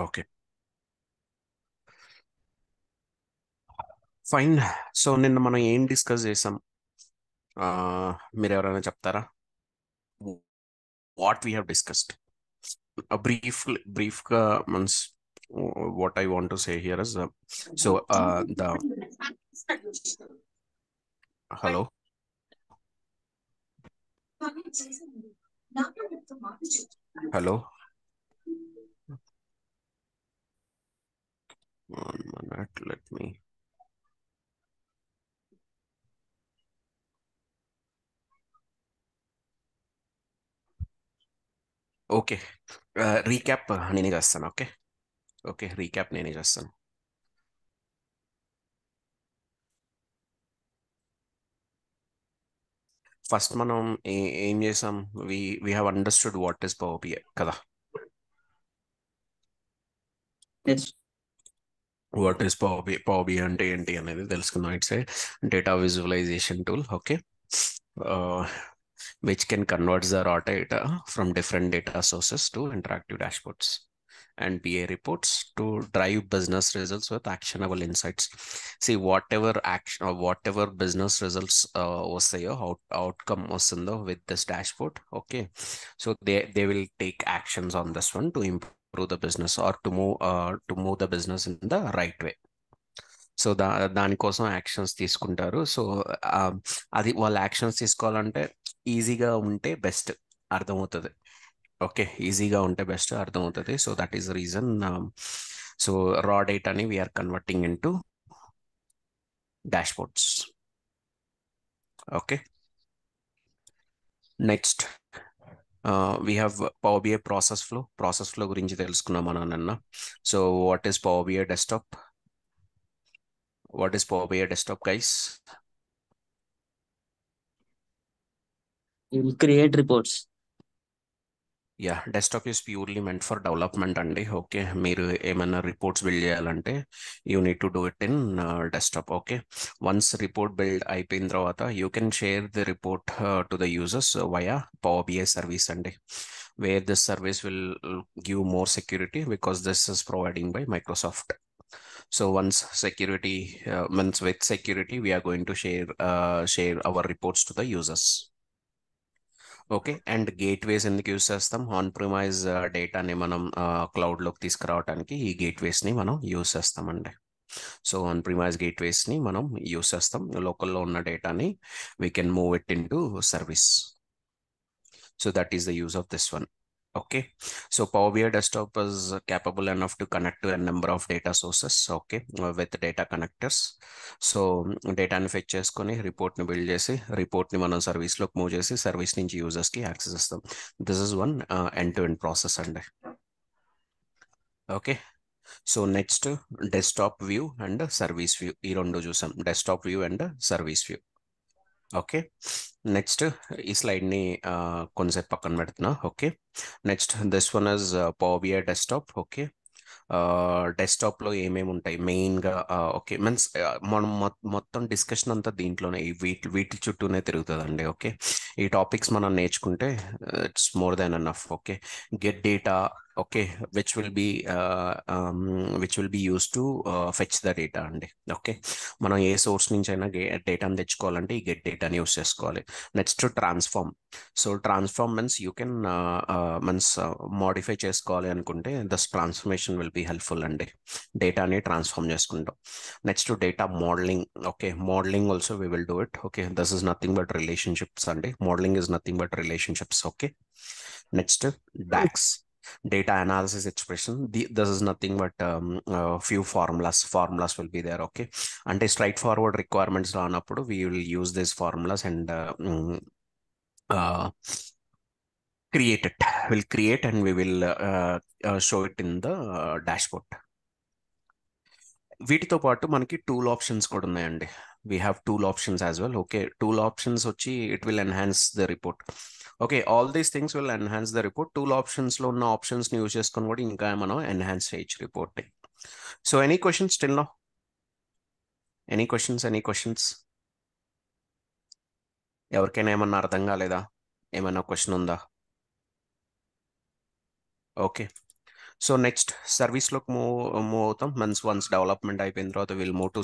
Okay, fine. So నిన్న మనం ఏం డిస్కస్ చేసాం? మీరు ఎవరైనా చెప్తారా? వాట్ వీ హ్యావ్ డిస్కస్డ్ బ్రీఫ్గా means what I want to say here is so the hello. Hello, one minute, let me. Okay, recap నేనే చేస్తాను. ఓకే, ఓకే, రీక్యాప్ నేనే చేస్తాను. ఫస్ట్ మనం ఏం చేసాం? We have understood what is power BI కదా. Yes. What is power BI అంటే ఏంటి అనేది తెలుసుకుందాం. It's a data visualization tool. Okay, which can convert the raw data from different data sources to interactive dashboards and BA reports to drive business results with actionable insights. See, whatever action or whatever business results was the outcome was in the with this dashboard. Okay, so they will take actions on this one to improve the business or to move the business in the right way. So దానికోసం actions తీసుకుంటారు. So అది వాళ్ళు actions తీసుకోవాలంటే ఈజీగా ఉంటే best అర్థమవుతుంది. Okay, ఈజీగా ఉంటే బెస్ట్ అర్థమవుతుంది. So that is the reason. So raw డేటాని we are converting into dashboards. Okay, next we have Power BI process flow గురించి తెలుసుకున్నాం మనం నిన్న. So what is power BI desktop? What is power BI desktop, guys? You will create reports. Yeah, desktop is purely meant for development అండి. Okay, మీరు ఏమైనా reports build చేయాలంటే you need to do it in desktop. Okay, once report build అయిపోయిన తర్వాత you can share the report to the users via power BI service అండి, where this service will give more security because this is providing by Microsoft. So once security, once with security, we are going to share our reports to the users. Okay, and gateways ఎందుకు use చేస్తాం? On premise డేటాని మనం క్లౌడ్లోకి తీసుకురావడానికి ఈ గేట్వేస్ని మనం use చేస్తామండి. So on premise గేట్వేస్ని మనం use చేస్తాం. లోకల్లో ఉన్న డేటాని we can move it in to service. So that is the use of this one. Okay, so Power BI desktop is capable enough to connect to a number of data sources. Okay, with data connectors. So డేటాని fetch చేసుకొని రిపోర్ట్ని build చేసి రిపోర్ట్ని మనం సర్వీస్లోకి move చేసి service నుంచి యూజర్స్కి access ఇస్తాం. This is one end to end process అండి. Okay, so next desktop view and service view, ఈ రెండు చూసాం, desktop view and service view. Okay, next ఈ స్లైడ్ని కొంతసేపు పక్కన పెడుతున్నా. Okay, next this one is power BI desktop. Okay, డెస్క్టాప్లో ఏమేమి ఉంటాయి మెయిన్గా? ఓకే, మీన్స్ మనం మొత్తం డిస్కషన్ అంతా దీంట్లోనే వీటి చుట్టూనే తిరుగుతుందండి. ఓకే, ఈ టాపిక్స్ మనం నేర్చుకుంటే it's more than enough. Okay, get data. Okay, which will be use to fetch the data అండి. ఓకే, మనం ఏ సోర్స్ నుంచి అయినా డేటాను తెచ్చుకోవాలంటే ఈ గెట్ డేటాని యూస్ చేసుకోవాలి. Next transform. So transform means you can means modify చేసుకోవాలి అనుకుంటే thus transformation will be helpful అండి. డేటాని ట్రాన్స్ఫార్మ్ చేసుకుంటాం. Next data modelling. Okay, modelling also we will do it. Okay, this is nothing but relationships అండి. Modelling is nothing but relationships. Okay, next DAX, data analysis expression. This is nothing but few formulas will be there. Okay, and a straightforward requirements రానప్పుడు we will use these formulas and uh, create it. We'll create and we will show it in the dashboard. వీటితో పాటు మనకి tool options కూడా ఉన్నాయండి. We have tool options as well. Okay, tool options వచ్చి it will enhance the report. Okay, all these things will enhance the report. Tool ఆప్షన్స్లో ఉన్న ఆప్షన్స్ని use చేసుకొని కూడా ఇంకా మనం ఎన్హాన్స్ చేయొచ్చు రిపోర్ట్ని. So any questions still now? Any questions? ఎవరికైనా ఏమన్నా అర్థం కాలేదా? ఏమైనా క్వశ్చన్ ఉందా? ఓకే, సో నెక్స్ట్ సర్వీస్లోకి మూవ్ అవుతాం. వన్స్ డెవలప్మెంట్ అయిపోయిన తర్వాత విల్ మూవ్ టు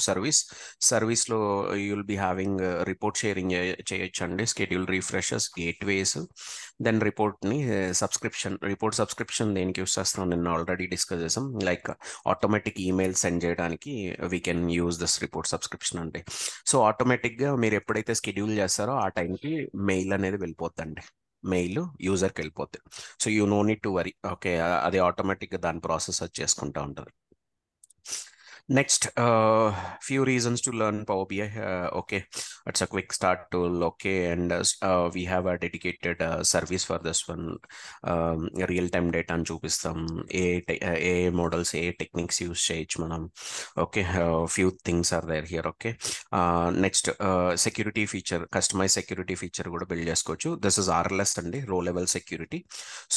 సర్వీస్లో you'll be having report sharing చేయొచ్చండి, schedule refreshes, gateways, then report subscription దేనికి యూస్ చేస్తాం నిన్న ఆల్రెడీ డిస్కస్ చేసాం. లైక్ ఆటోమేటిక్ ఈమెయిల్ సెండ్ చేయడానికి we can use this report subscription అండి. సో ఆటోమేటిక్గా మీరు ఎప్పుడైతే స్కెడ్యూల్ చేస్తారో ఆ టైంకి మెయిల్ అనేది వెళ్ళిపోద్దండి, మెయిల్ యూజర్కి వెళ్ళిపోద్ది. So you know need to worry. Okay, అది ఆటోమేటిక్గా దాని ప్రాసెస్ అది చేసుకుంటూ ఉంటుంది. Next few reasons to learn Power BI. Okay, it's a quick start tool. Okay, and we have a dedicated service for this one. Real time data అని చూపిస్తాం, ఏ models ఏ టెక్నిక్స్ యూస్ చేయొచ్చు మనం. Okay, few things are there here. Okay, next security feature, customize security feature కూడా build చేసుకోవచ్చు. This is RLS అండి, row level security.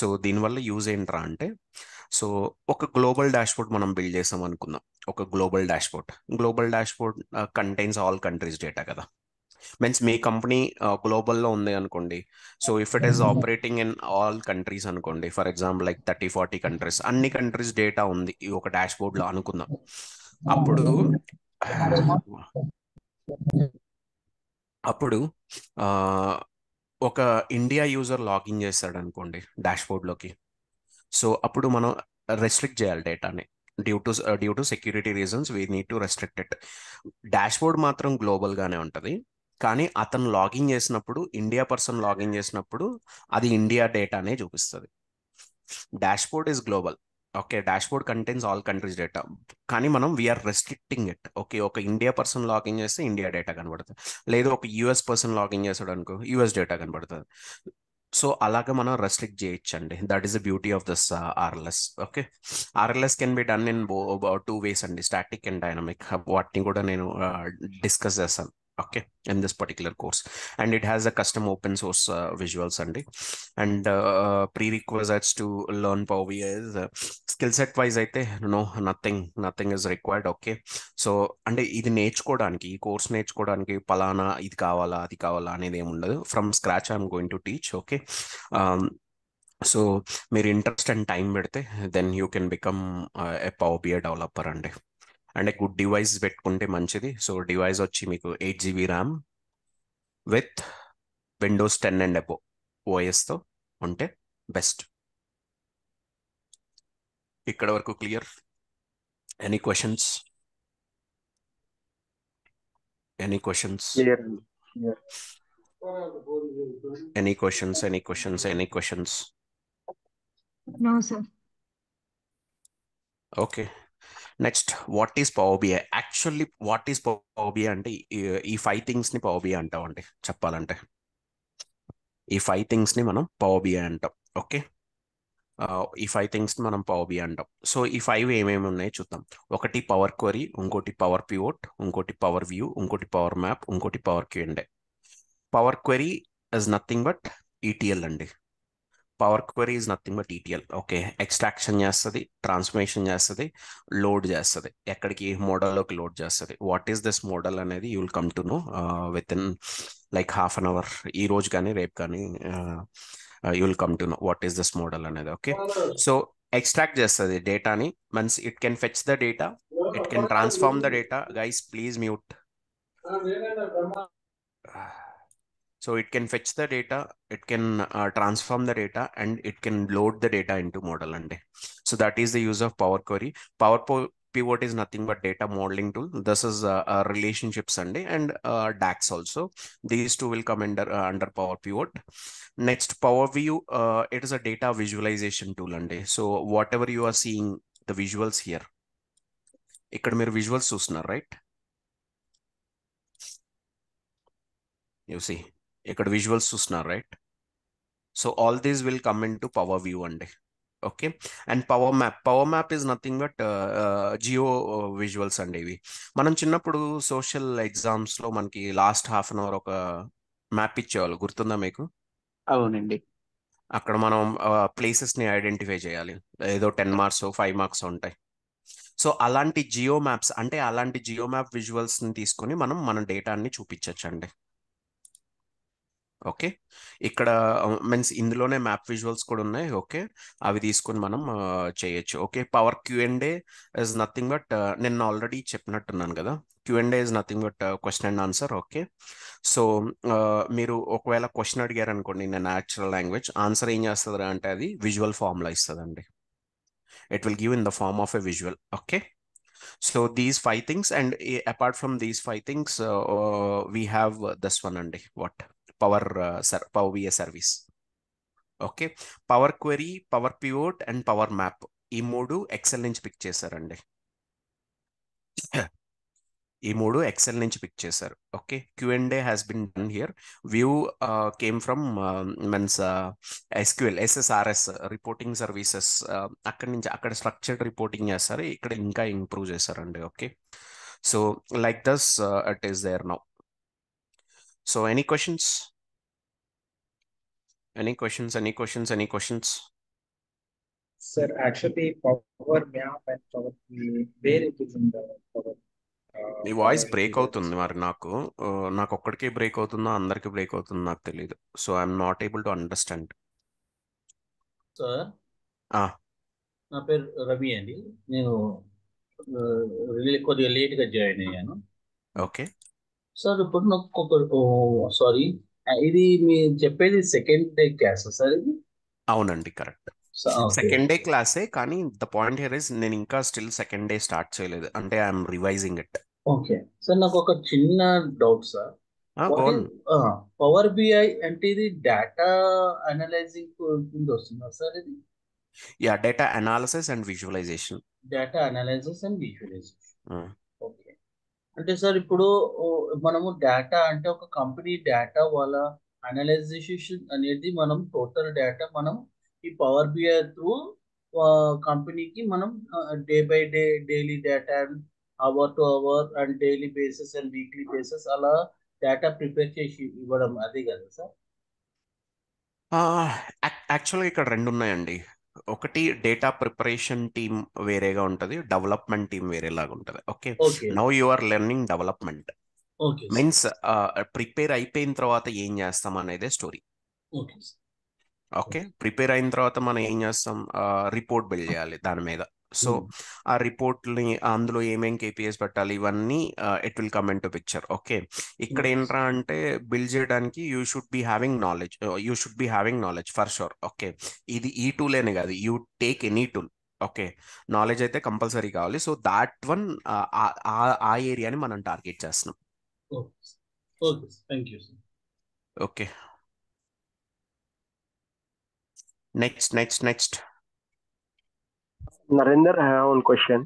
So దీనివల్ల యూజ్ ఏంట్రా అంటే, సో ఒక గ్లోబల్ డాష్బోర్డ్ మనం బిల్డ్ చేసాం అనుకుందాం. ఒక global dashboard contains all countries data కదా. మీన్స్ మీ కంపెనీ గ్లోబల్లో ఉంది అనుకోండి. So if it is operating in all countries అనుకోండి, ఫర్ ఎగ్జాంపుల్ లైక్ 30-40 కంట్రీస్, అన్ని కంట్రీస్ డేటా ఉంది ఈ ఒక డాష్బోర్డ్లో అనుకుందాం. అప్పుడు అప్పుడు ఆ, ఒక ఇండియా యూజర్ లాగిన్ చేస్తాడు అనుకోండి డాష్బోర్డ్లోకి. సో అప్పుడు మనం రెస్ట్రిక్ట్ చేయాలి డేటాని. Due to security reasons we need to restrict it. Dashboard మాత్రం గ్లోబల్గానే ఉంటుంది, కానీ అతను లాగిన్ చేసినప్పుడు, ఇండియా పర్సన్ లాగిన్ చేసినప్పుడు అది ఇండియా డేటానే చూపిస్తుంది. Dashboard is global. Okay, dashboard contains all countries data, కానీ మనం వీఆర్ రెస్ట్రిక్టింగ్ ఇట్. ఓకే, ఒక ఇండియా పర్సన్ లాగిన్ చేస్తే ఇండియా డేటా కనబడుతుంది, లేదా ఒక యుఎస్ పర్సన్ లాగిన్ చేస్తాడు అనుకో యుఎస్ డేటా కనబడుతుంది. సో అలాగే మనం రెస్ట్రిక్ట్ చేయొచ్చండి. That is the beauty of this RLS. Okay, RLS can be done in 2 ways అండి, స్టాటిక్ అండ్ డైనమిక్. వాటిని కూడా నేను డిస్కస్ చేస్తాను. Okay, in this particular course, and it has a custom open source visuals అండి. And prerequisites to learn Power BI is skill set wise అయితే nothing is required. Okay, so అంటే ఇది నేర్చుకోవడానికి, ఈ కోర్స్ నేర్చుకోవడానికి పలానా ఇది కావాలా అది కావాలా అనేది ఏమి ఉండదు. From scratch I'm going to teach. Okay, so మీరు ఇంట్రెస్ట్ అండ్ టైం పెడితే then you can become a power BI developer అండి. అండ్ గుడ్ డివైస్ పెట్టుకుంటే మంచిది. సో డివైస్ వచ్చి మీకు 8 GB RAM with Windows 10 and above ఓఎస్తో ఉంటే బెస్ట్. ఇక్కడ వరకు clear? Any questions? Any questions? Clear. Clear. Any questions? Any questions? Any questions? No, sir. Okay, next what is power BI? Actually what is power BI అంటే ఈ 5 థింగ్స్ని power BI అంటామండి. చెప్పాలంటే ఈ 5 థింగ్స్ని మనం పవర్ బిఐ అంటాం. Okay, ఈ 5 థింగ్స్ని మనం power BI అంటాం. సో ఈ 5 ఏమేమి ఉన్నాయో చూద్దాం. ఒకటి పవర్ క్వరీ, ఇంకోటి పవర్ పివోట్, ఇంకోటి పవర్ వ్యూ, ఇంకోటి పవర్ మ్యాప్, ఇంకోటి power Q and A. Power query is nothing but ETL అండి. Power query is nothing but ETL. Okay, extraction చేస్తుంది, ట్రాన్స్ఫర్మేషన్ చేస్తుంది, లోడ్ చేస్తుంది, ఎక్కడికి మోడల్లోకి లోడ్ చేస్తుంది. వాట్ ఈస్ దిస్ మోడల్ అనేది you will come to know within like half an hour. ఈ రోజు కానీ రేపు కానీ you will come to know what is this model అనేది. ఓకే, సో ఎక్స్ట్రాక్ట్ చేస్తుంది డేటాని. Means it can fetch the data, it can transform the data. Guys please mute. So it can fetch the data, it can transform the data, and it can load the data into model. And so that is the use of Power Query. Pivot is nothing but data modeling tool. This is relationships and DAX also. These two will come under Power Pivot. Next, Power View. It is a data visualization tool. And so whatever you are seeing, the visuals here. ఇక్కడ మీరు visuals చూస్తున్నారు, right? You see. ఇక్కడ visuals చూస్తున్నారు, right? So all these will come into power view అండి. Okay, and power map is nothing but geo visuals అండి. ఇవి మనం చిన్నప్పుడు సోషల్ ఎగ్జామ్స్లో మనకి లాస్ట్ హాఫ్ అన్ అవర్ ఒక మ్యాప్ ఇచ్చేవాళ్ళు, గుర్తుందా మీకు? అవునండి. అక్కడ మనం ప్లేసెస్ని ఐడెంటిఫై చేయాలి. ఏదో 10 మార్క్స్ 5 మార్క్స్ ఉంటాయి. సో అలాంటి జియో మ్యాప్స్, అంటే అలాంటి జియో మ్యాప్ విజువల్స్ని తీసుకొని మనం మన డేటాని చూపించవచ్చు అండి. ఓకే, ఇక్కడ మీన్స్ ఇందులోనే మ్యాప్ విజువల్స్ కూడా ఉన్నాయి. ఓకే, అవి తీసుకొని మనం చేయొచ్చు. Okay, power Q and A is nothing but నేను ఆల్రెడీ చెప్పినట్టున్నాను కదా, Q and A is nothing but question and answer. Okay, so మీరు ఒకవేళ క్వశ్చన్ అడిగారు అనుకోండి ఇన్ న్యాచురల్ లాంగ్వేజ్, ఆన్సర్ ఏం చేస్తుంది అంటే అది విజువల్ ఫామ్లో ఇస్తుందండి. It will give in the form of a visual. Okay, so these five things, and apart from these five things, we have this one and what power BI service. Okay, power query, power pivot and power map, ఈ మూడు XL నుంచి pick చేశారండి. ఈ మూడు XL నుంచి pick చేశారు. Okay, Q&A has been done here. View came from means SQL SSRS reporting services, అక్కడి నుంచి అక్కడ స్ట్రక్చర్డ్ రిపోర్టింగ్ చేస్తారు, ఇక్కడ ఇంకా ఇంప్రూవ్ చేశారండి. Okay, so like this it is there now. So any questions? Any questions? Sir, actually, Power Map and Power where it is in the Power. Me voice Power break Visual అవుతుంది మరి. నాకు ఒక్కడికే break అవుతుందో అందరికి break అవుతుందో నాకు తెలియదు. So I'm not able to understand. Sir, నా పేరు రవి అండి. నేను కొద్దిగా లేట్గా జాయిన్ అయ్యాను. ఓకే సార్, ఇప్పుడు నాకు సారీ, ఇది మీరు చెప్పేది సెకండ్ డే క్లాస్ సార్ ఇది? అవునండి, కరెక్ట్. Okay. సెకండ్ డే క్లాసే, కానీ ద పాయింట్ హియర్ ఇస్ నేను ఇంకా స్టిల్ సెకండ్ డే స్టార్ట్ చేయలేదు, అంటే I'm revising it. Okay sir, నాకు ఒక చిన్న డౌట్ సార్. పవర్ బిఐ అంటే ఇది డేటా అనలైజింగ్ కింద వస్తుందా సార్ ఇది? Yeah, data analysis and visualization. Data analysis and visualization. Okay, అంటే సార్ ఇప్పుడు మనము డేటా అంటే ఒక కంపెనీ డేటా వాళ్ళ అనలైజేషన్ అనేది మనం టోటల్ డేటా మనం ఈ పవర్ బిఐ త్రూ కంపెనీకి మనం day by day daily data, hour to hour and daily basis and weekly basis అలా డేటా ప్రిపేర్ చేసి ఇవ్వడం, అదే కదా సార్? యాక్చువల్గా ఇక్కడ రెండు ఉన్నాయండి. ఒకటి డేటా ప్రిపరేషన్ టీమ్ వేరేగా ఉంటుంది, డెవలప్మెంట్ టీమ్ వేరేలాగా ఉంటుంది. Okay, now you are learning development. Means prepare అయిపోయిన తర్వాత ఏం చేస్తాం అనేదే స్టోరీ. ఓకే, ప్రిపేర్ అయిన తర్వాత మనం ఏం చేస్తాం, రిపోర్ట్ బిల్డ్ చేయాలి దాని మీద. సో ఆ రిపోర్ట్ని అందులో ఏమేం కేపీఎస్ పెట్టాలి, ఇవన్నీ it will come in to picture. Okay, ఇక్కడ ఏంట్రా అంటే బిల్డ్ చేయడానికి you should be having knowledge for sure. Okay, ఇది ఈ టూల్ అనే కాదు, you take any tool. Okay, knowledge అయితే కంపల్సరీ కావాలి. సో దాట్ వన్ ఆ ఏరియాని మనం టార్గెట్ చేస్తున్నాం. Okay, next. Narendra, I have one question.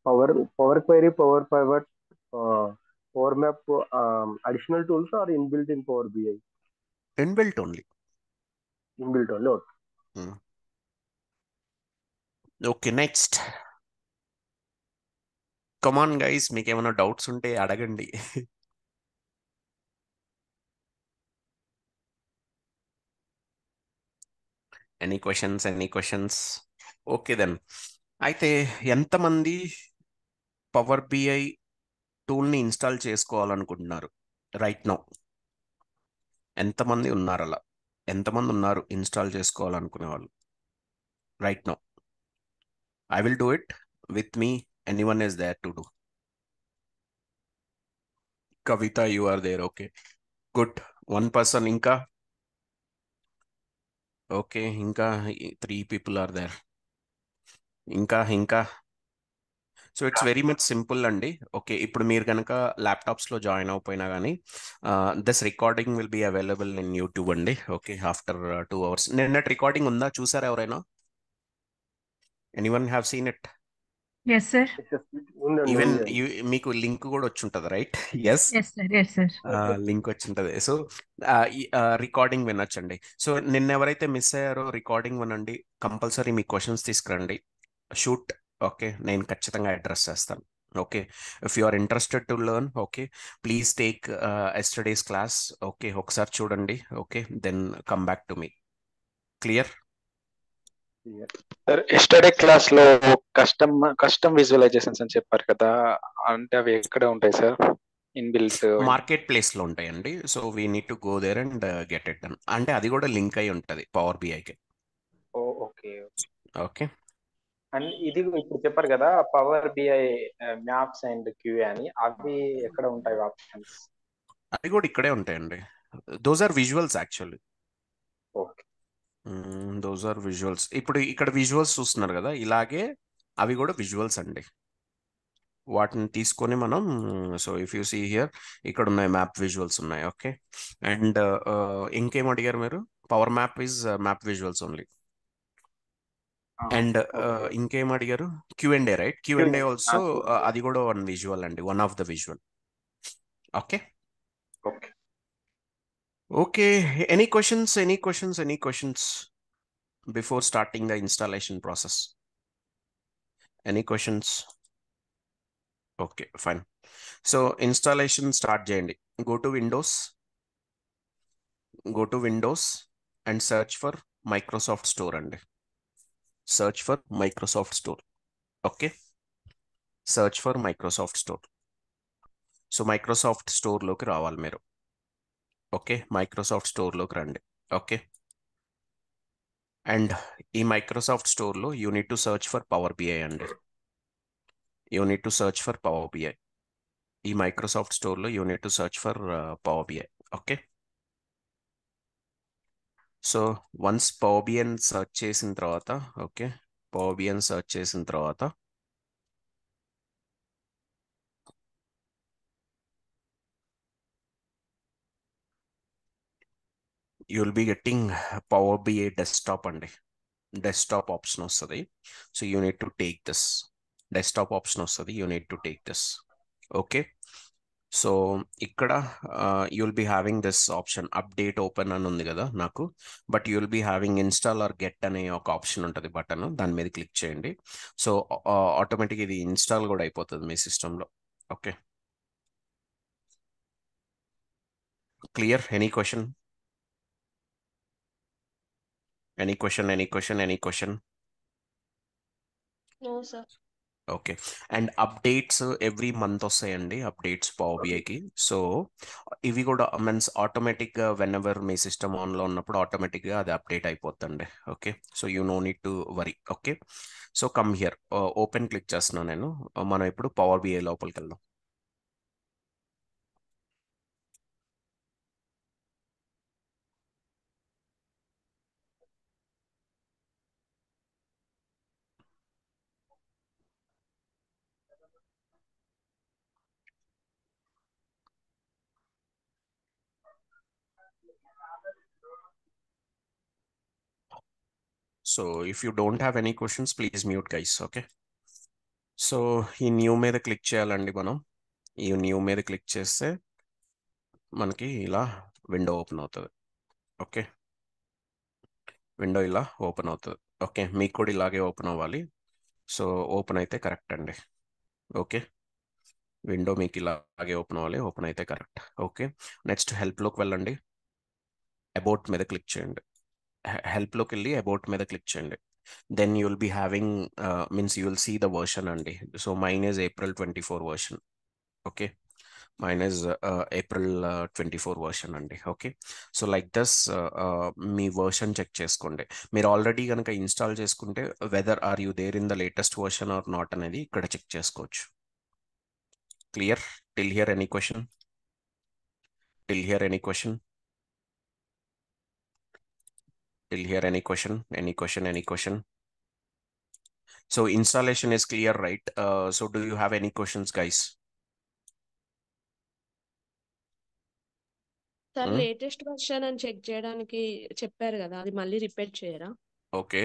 Power query, power pivot, power map, additional tools are inbuilt in Power BI? Inbuilt only. Okay. Okay, next. Come on guys, మీకు ఏమైనా doubts ఉంటే అడగండి. Any questions? Okay then, అయితే ఎంతమంది power BI టూల్ని install చేసుకోవాలనుకుంటున్నారు right now? ఎంతమంది ఉన్నారు అలా? ఎంతమంది ఉన్నారు ఇన్స్టాల్ చేసుకోవాలనుకునే వాళ్ళు right now? I will do it with me. Anyone is there to do? Kavitha, you are there. Okay, good. 1 person. ఇంకా? ఓకే, ఇంకా 3 people are there. ఇంకా so it's very much simple అండి. ఓకే, ఇప్పుడు మీరు కనుక ల్యాప్టాప్స్లో జాయిన్ అయిపోయినా కానీ this recording will be available in YouTube అండి. Okay, after 2 hours. నిన్నటి రికార్డింగ్ ఉందా, చూసారా ఎవరైనా? Anyone have seen it? Yes, sir. Even మీకు లింక్ కూడా వచ్చి ఉంటుంది రైట్? Yes sir. లింక్ వచ్చి ఉంటుంది. So recording వినొచ్చండి. సో నిన్న ఎవరైతే మిస్ అయ్యారో రికార్డింగ్ వినండి, కంపల్సరీ మీ క్వశ్చన్స్ తీసుకురండి, షూట్. ఓకే, నేను ఖచ్చితంగా అడ్రస్ చేస్తాను. Okay, if you are interested to learn, okay, please take yesterday's class. Okay, ఒకసారి చూడండి. Okay, then come back to me. Clear? Sir, yesterday class లో కస్టమ్ విజువలైజేషన్స్ అని చెప్పారు కదా, అంటే అవి ఎక్కడ ఉంటాయి సార్? ఇన్బిల్ట్ మార్కెట్ ప్లేస్లో ఉంటాయండి. So we need to go there and get it done. అంటే అది కూడా లింక్ అయి ఉంటుంది పవర్ బిఐకి. ఓకే. ఓకే, అండ్ ఇది ఇప్పుడు చెప్పారు కదా Power BI maps and QA అని, అవి ఎక్కడ ఉంటాయి ఆప్షన్స్? అవి కూడా ఇక్కడే ఉంటాయండి. Those are visuals actually. Okay. Those are visuals. ఇప్పుడు ఇక్కడ విజువల్స్ చూస్తున్నారు కదా, ఇలాగే అవి కూడా విజువల్స్ అండి. వాటిని తీసుకొని మనం, so if you see here, ఇక్కడ ఉన్నాయి మ్యాప్ విజువల్స్ ఉన్నాయి. ఓకే, అండ్ ఇంకేం అడిగారు మీరు? Power map is map visuals only. And ఇంకేం అడిగారు? Q&A, right? Q&A ఆల్సో అది కూడా వన్ విజువల్ అండి, one of the visual. Okay okay. Okay, any questions, any questions, any questions before starting the installation process? Any questions? Okay, fine. So installation start చేయండి. Go to Windows and search for Microsoft store అండి. Search for Microsoft store. Okay, search for Microsoft store. So Microsoft స్టోర్లోకి రావాలి మీరు. Okay, Microsoft స్టోర్లోకి రండి. Okay, and ఈ Microsoft స్టోర్లో you need to search for power BI అండి. You need to search for power BI. ఈ మైక్రోసాఫ్ట్ స్టోర్లో you need to search for power BI. Okay, so once power బిఐని search చేసిన తర్వాత, ఓకే, పవర్ బిఐని search చేసిన తర్వాత you will be getting power BI desktop అండి. డెస్క్టాప్ ఆప్షన్ వస్తుంది. So you need to take this. Desktop option వస్తుంది, you need to take this. Okay, so ఇక్కడ you will be having this option update open అని ఉంది కదా నాకు, but you will be having install or get అనే ఒక option ఉంటుంది button, దాని మీద క్లిక్ చేయండి. సో ఆటోమేటిక్ ఇది ఇన్స్టాల్ కూడా అయిపోతుంది మీ సిస్టంలో. Okay, clear? Any question? Any question? Any question? Any question? No sir. Okay, and updates every month వస్తాయండి, అప్డేట్స్ పవర్ బిఐకి. సో ఇవి కూడా మీన్స్ ఆటోమేటిక్గా వెన్ ఎవర్ మీ సిస్టమ్ ఆన్లో ఉన్నప్పుడు ఆటోమేటిక్గా అది అప్డేట్ అయిపోతుందండి. Okay, so you know need to worry. Okay, so come here, open click చేస్తున్నాను నేను. మనం ఇప్పుడు పవర్ బిఐ లోపలికి వెళ్దాం. So if you don't have any questions please mute guys. Okay, so ఈ న్యూ మీద క్లిక్ చేయాలండి మనం. ఈ న్యూ మీద క్లిక్ చేస్తే మనకి ఇలా విండో ఓపెన్ అవుతుంది. ఓకే, విండో ఇలా ఓపెన్ అవుతుంది. ఓకే, మీకు కూడా ఇలాగే ఓపెన్ అవ్వాలి. సో ఓపెన్ అయితే కరెక్ట్ అండి. ఓకే, విండో మీకు ఇలాగే ఓపెన్ అవ్వాలి, ఓపెన్ అయితే కరెక్ట్. ఓకే, నెక్స్ట్ హెల్ప్లోకి వెళ్ళండి. అబౌట్ మీద క్లిక్ చేయండి. హెల్ప్లోకి వెళ్ళి అబౌట్ మీద క్లిక్ చేయండి. Then you will be having means you will see the version అండి. So mine is April 24 version. Okay, mine is April 24 version అండి. ఓకే, సో లైక్ దస్ మీ version check చేసుకోండి. మీరు ఆల్రెడీ కనుక ఇన్స్టాల్ చేసుకుంటే whether or you there in the latest version or not అనేది ఇక్కడ check చేసుకోవచ్చు. Clear? Till here any question? Till here any question? Till here any question? Any question? Any question? So installation is clear, right? So do you have any questions, guys? Sir latest version అని check చేయడానికి చెప్పారు కదా, అది మళ్ళీ repeat చేయరా? Okay,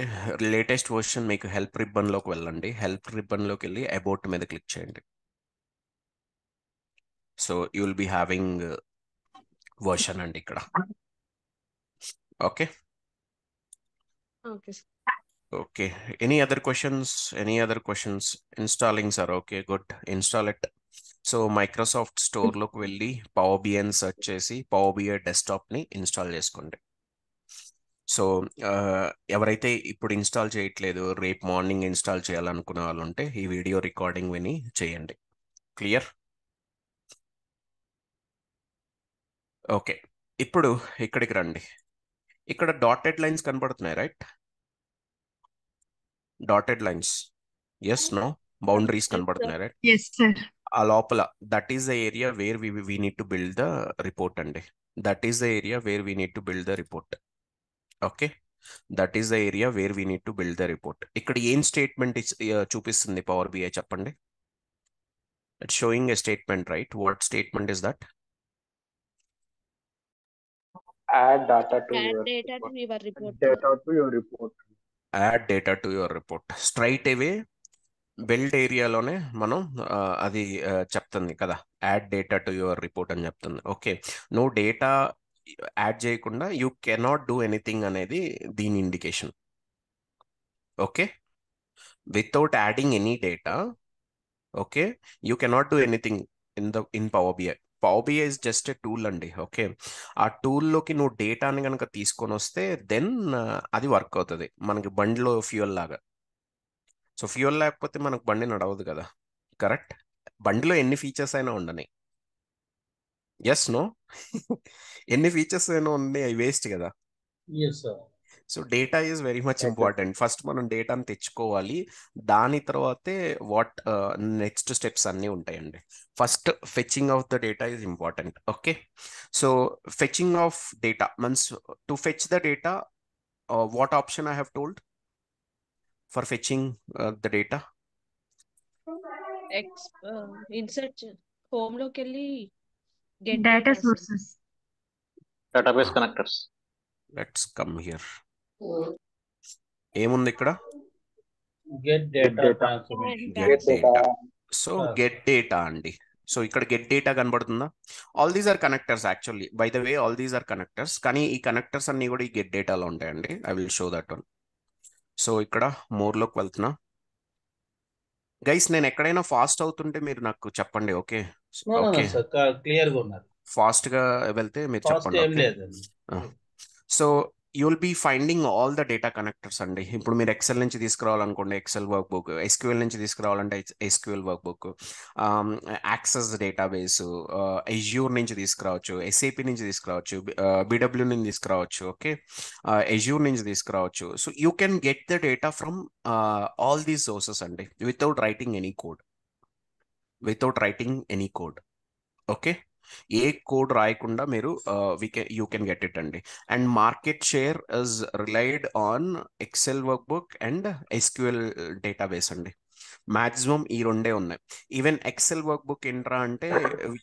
latest version మీకు help రిబ్బన్లోకి వెళ్ళండి. హెల్ప్ రిబ్బన్లోకి వెళ్ళి అబౌట్ మీద క్లిక్ చేయండి. So you will be having version అండి ఇక్కడ. Okay okay sir. Okay, any other questions? Any other questions? Installing sir. Okay, good, install it. So Microsoft స్టోర్లోకి వెళ్ళి పవర్ బిఐని సెర్చ్ చేసి పవర్ బిఐ డెస్క్టాప్ని ఇన్స్టాల్ చేసుకోండి. సో ఎవరైతే ఇప్పుడు ఇన్స్టాల్ చేయట్లేదు, రేపు మార్నింగ్ ఇన్స్టాల్ చేయాలనుకునే వాళ్ళు ఉంటే ఈ వీడియో రికార్డింగ్ విని చేయండి. క్లియర్? ఓకే, ఇప్పుడు ఇక్కడికి రండి. ఇక్కడ డాటెడ్ లైన్స్ కనబడుతున్నాయి, right? Dotted lines, yes no, boundaries కనబడుతున్నాయి, రైట్? Yes, sir. ఆ లోపల that is the area where we need to build the report అండి. That is the area where we need to build the report. Okay, that is the area where we need to build the report. ఇక్కడ ఏం statement చూపిస్తుంది power BI చెప్పండి? It's showing a statement, right? What statement is that? Add data to Add your data to report. your report. Data to your report. Add data to your report. Straight away build ఏరియాలోనే మనం అది చెప్తుంది కదా, add data to your report అని చెప్తుంది. Okay, నువ్వు data add చేయకుండా you cannot do anything అనేది దీని indication. Okay, without adding any data, okay, you cannot do anything in Power BI. Power BI is just a tool అండి. Okay, ఆ టూల్లోకి నువ్వు డేటాని కనుక తీసుకొని వస్తే దెన్ అది వర్క్ అవుతుంది మనకి బండిలో ఫ్యూయల్ లాగా. సో ఫ్యూయల్ లేకపోతే మనకు బండి నడవదు కదా, కరెక్ట్? బండిలో ఎన్ని ఫీచర్స్ అయినా ఉండని, ఎస్ నో, ఎన్ని ఫీచర్స్ అయినా ఉన్నాయి, అవి వేస్ట్ కదా. Yes sir. So data is very much important. First మనం డేటాను తెచ్చుకోవాలి, దాని తర్వాతే వాట్ నెక్స్ట్ స్టెప్స్ అన్నీ ఉంటాయండి. First fetching of the data is important. Okay, so fetching of data means to fetch the data, what option I have told for fetching the data? Insert home లోకి వెళ్ళి get Data data, sir. sources. database connectors. Let's come here. ఏముంది ఇక్కడ? Get data transformation. Get data. So Ah. Get data అండి. So ఇక్కడ get data కనబడుతుందా? All these are connectors actually, by the way all these are connectors. కానీ ఈ connectors అన్ని కూడా ఈ గెట్ డేటాలో ఉంటాయండి. I will show that one. So ఇక్కడ మోర్లోకి వెళ్తున్నా. గైస్, నేను ఎక్కడైనా ఫాస్ట్ అవుతుంటే మీరు నాకు చెప్పండి. ఓకే, ఓకే, సార్ క్లియర్ గా ఉన్నారు. ఫాస్ట్ గా వెళ్తే మీరు ఫాస్ట్ చెప్పండి. ఏం ఓకే, లేదండి. So you will be finding all the data connectors అండి. ఇప్పుడు మీరు ఎక్సెల్ నుంచి తీసుకురావాలనుకోండి ఎక్సెల్ వర్క్ బుక్, ఎస్క్యూఎల్ నుంచి తీసుకురావాలంటే SQL workbook, access database, Azure నుంచి తీసుకురావచ్చు, ఎస్ఏపి నుంచి తీసుకురావచ్చు, బిడబ్ల్యూ నుంచి తీసుకురావచ్చు, ఓకే, ఎజ్యూర్ నుంచి తీసుకురావచ్చు. So you can get the data from all these sources అండి, without writing any code, without writing any code. Okay, ఏ కోడ్ రాయకుండా మీరు యూ కెన్ గెట్ ఇట్ అండి. And market share is relied on Excel work book and SQL database అండి. Maximum ఈ రెండే ఉన్నాయి. Even Excel work book ఏంట్రా అంటే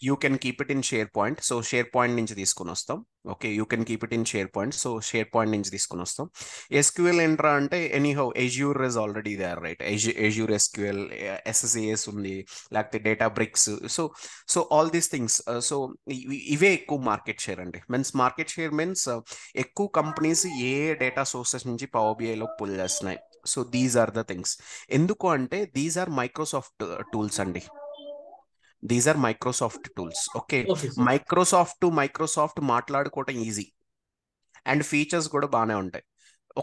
you can keep it in share point. So share point నుంచి తీసుకుని వస్తాం. Okay, you can keep it in share point. So share point నుంచి తీసుకుని వస్తాం. ఎస్క్యూఎల్ ఏంట్రా అంటే anyhow Azure is already there, right? Azure SQL, SSAS ఉంది, లేకపోతే data bricks. So so all these things. So ఇవే ఎక్కువ మార్కెట్ షేర్ అండి. మీన్స్ మార్కెట్ షేర్ మీన్స్ ఎక్కువ కంపెనీస్ ఏ డేటా సోర్సెస్ నుంచి పవర్ బిఐలో పుల్ చేస్తున్నాయి. So these are the things. ఎందుకు అంటే దీస్ ఆర్ మైక్రోసాఫ్ట్ టూల్స్ అండి. These are Microsoft tools. Okay, okay sir. Microsoft మాట్లాడుకోవటం ఈజీ అండ్ ఫీచర్స్ కూడా బాగానే ఉంటాయి.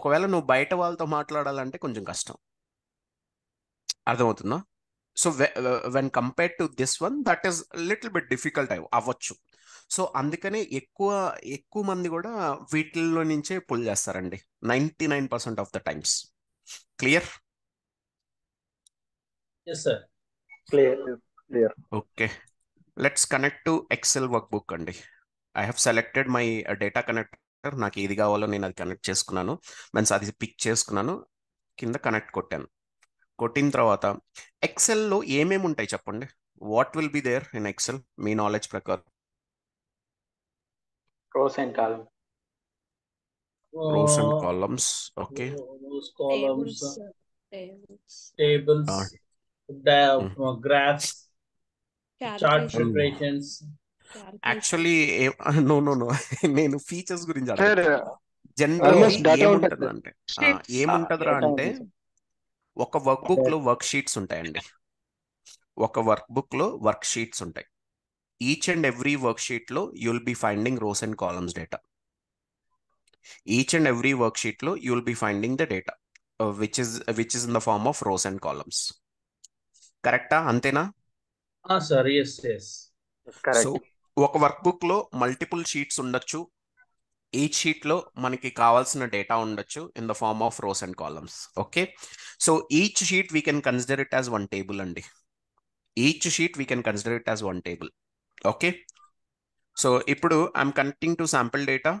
ఒకవేళ నువ్వు బయట వాళ్ళతో మాట్లాడాలంటే కొంచెం కష్టం. అర్థమవుతుందా? So when compared to this one that is little bit difficult అవ్వచ్చు. సో అందుకనే ఎక్కువ మంది కూడా వీటిల్లో నుంచే పుల్ చేస్తారండి 99% of the times. Clear? Yes sir. Clear. Okay, let's connect to Excel work book అండి. I have selected my data connector. నాకు ఏది కావాలో నేను అది కనెక్ట్ చేసుకున్నాను. మీన్స్ అది పిక్ చేసుకున్నాను, కింద కనెక్ట్ కొట్టాను. కొట్టిన తర్వాత ఎక్సెల్లో ఏమేమి ఉంటాయి చెప్పండి? What will be there in Excel మీ నాలెడ్జ్ ప్రకారం? Rows and columns. Rows and columns. Okay, columns, tables, tables, graphs, chart calculation, preparations. Actually no నేను ఫీచర్స్ గురించి Sir, జనరల్ almost data ఉంటుంది. ఏముంటది అంటే Sheets. ఏముంటదిరా Data అంటే ఉంటుంది. ఒక వర్క్ బుక్ లో వర్క్ షీట్స్ ఉంటాయండి. ఒక వర్క్ బుక్ లో వర్క్ షీట్స్ ఉంటాయి. Each and every work sheet లో you'll be finding rows and columns data. Each and every work sheet లో you'll be finding the data which is in the form of rows and columns. కరెక్టా? అంతేనా? Sir yes yes. Correct. So ఒక work book లో multiple sheets ఉండొచ్చు. Each sheet లో మనకి కావాల్సిన data ఉండొచ్చు in the form of rows and columns. Okay, so each sheet we can consider it as one table అండి. Each sheet we can consider it as one table. Okay, so ఇప్పుడు I'm connecting to sample data.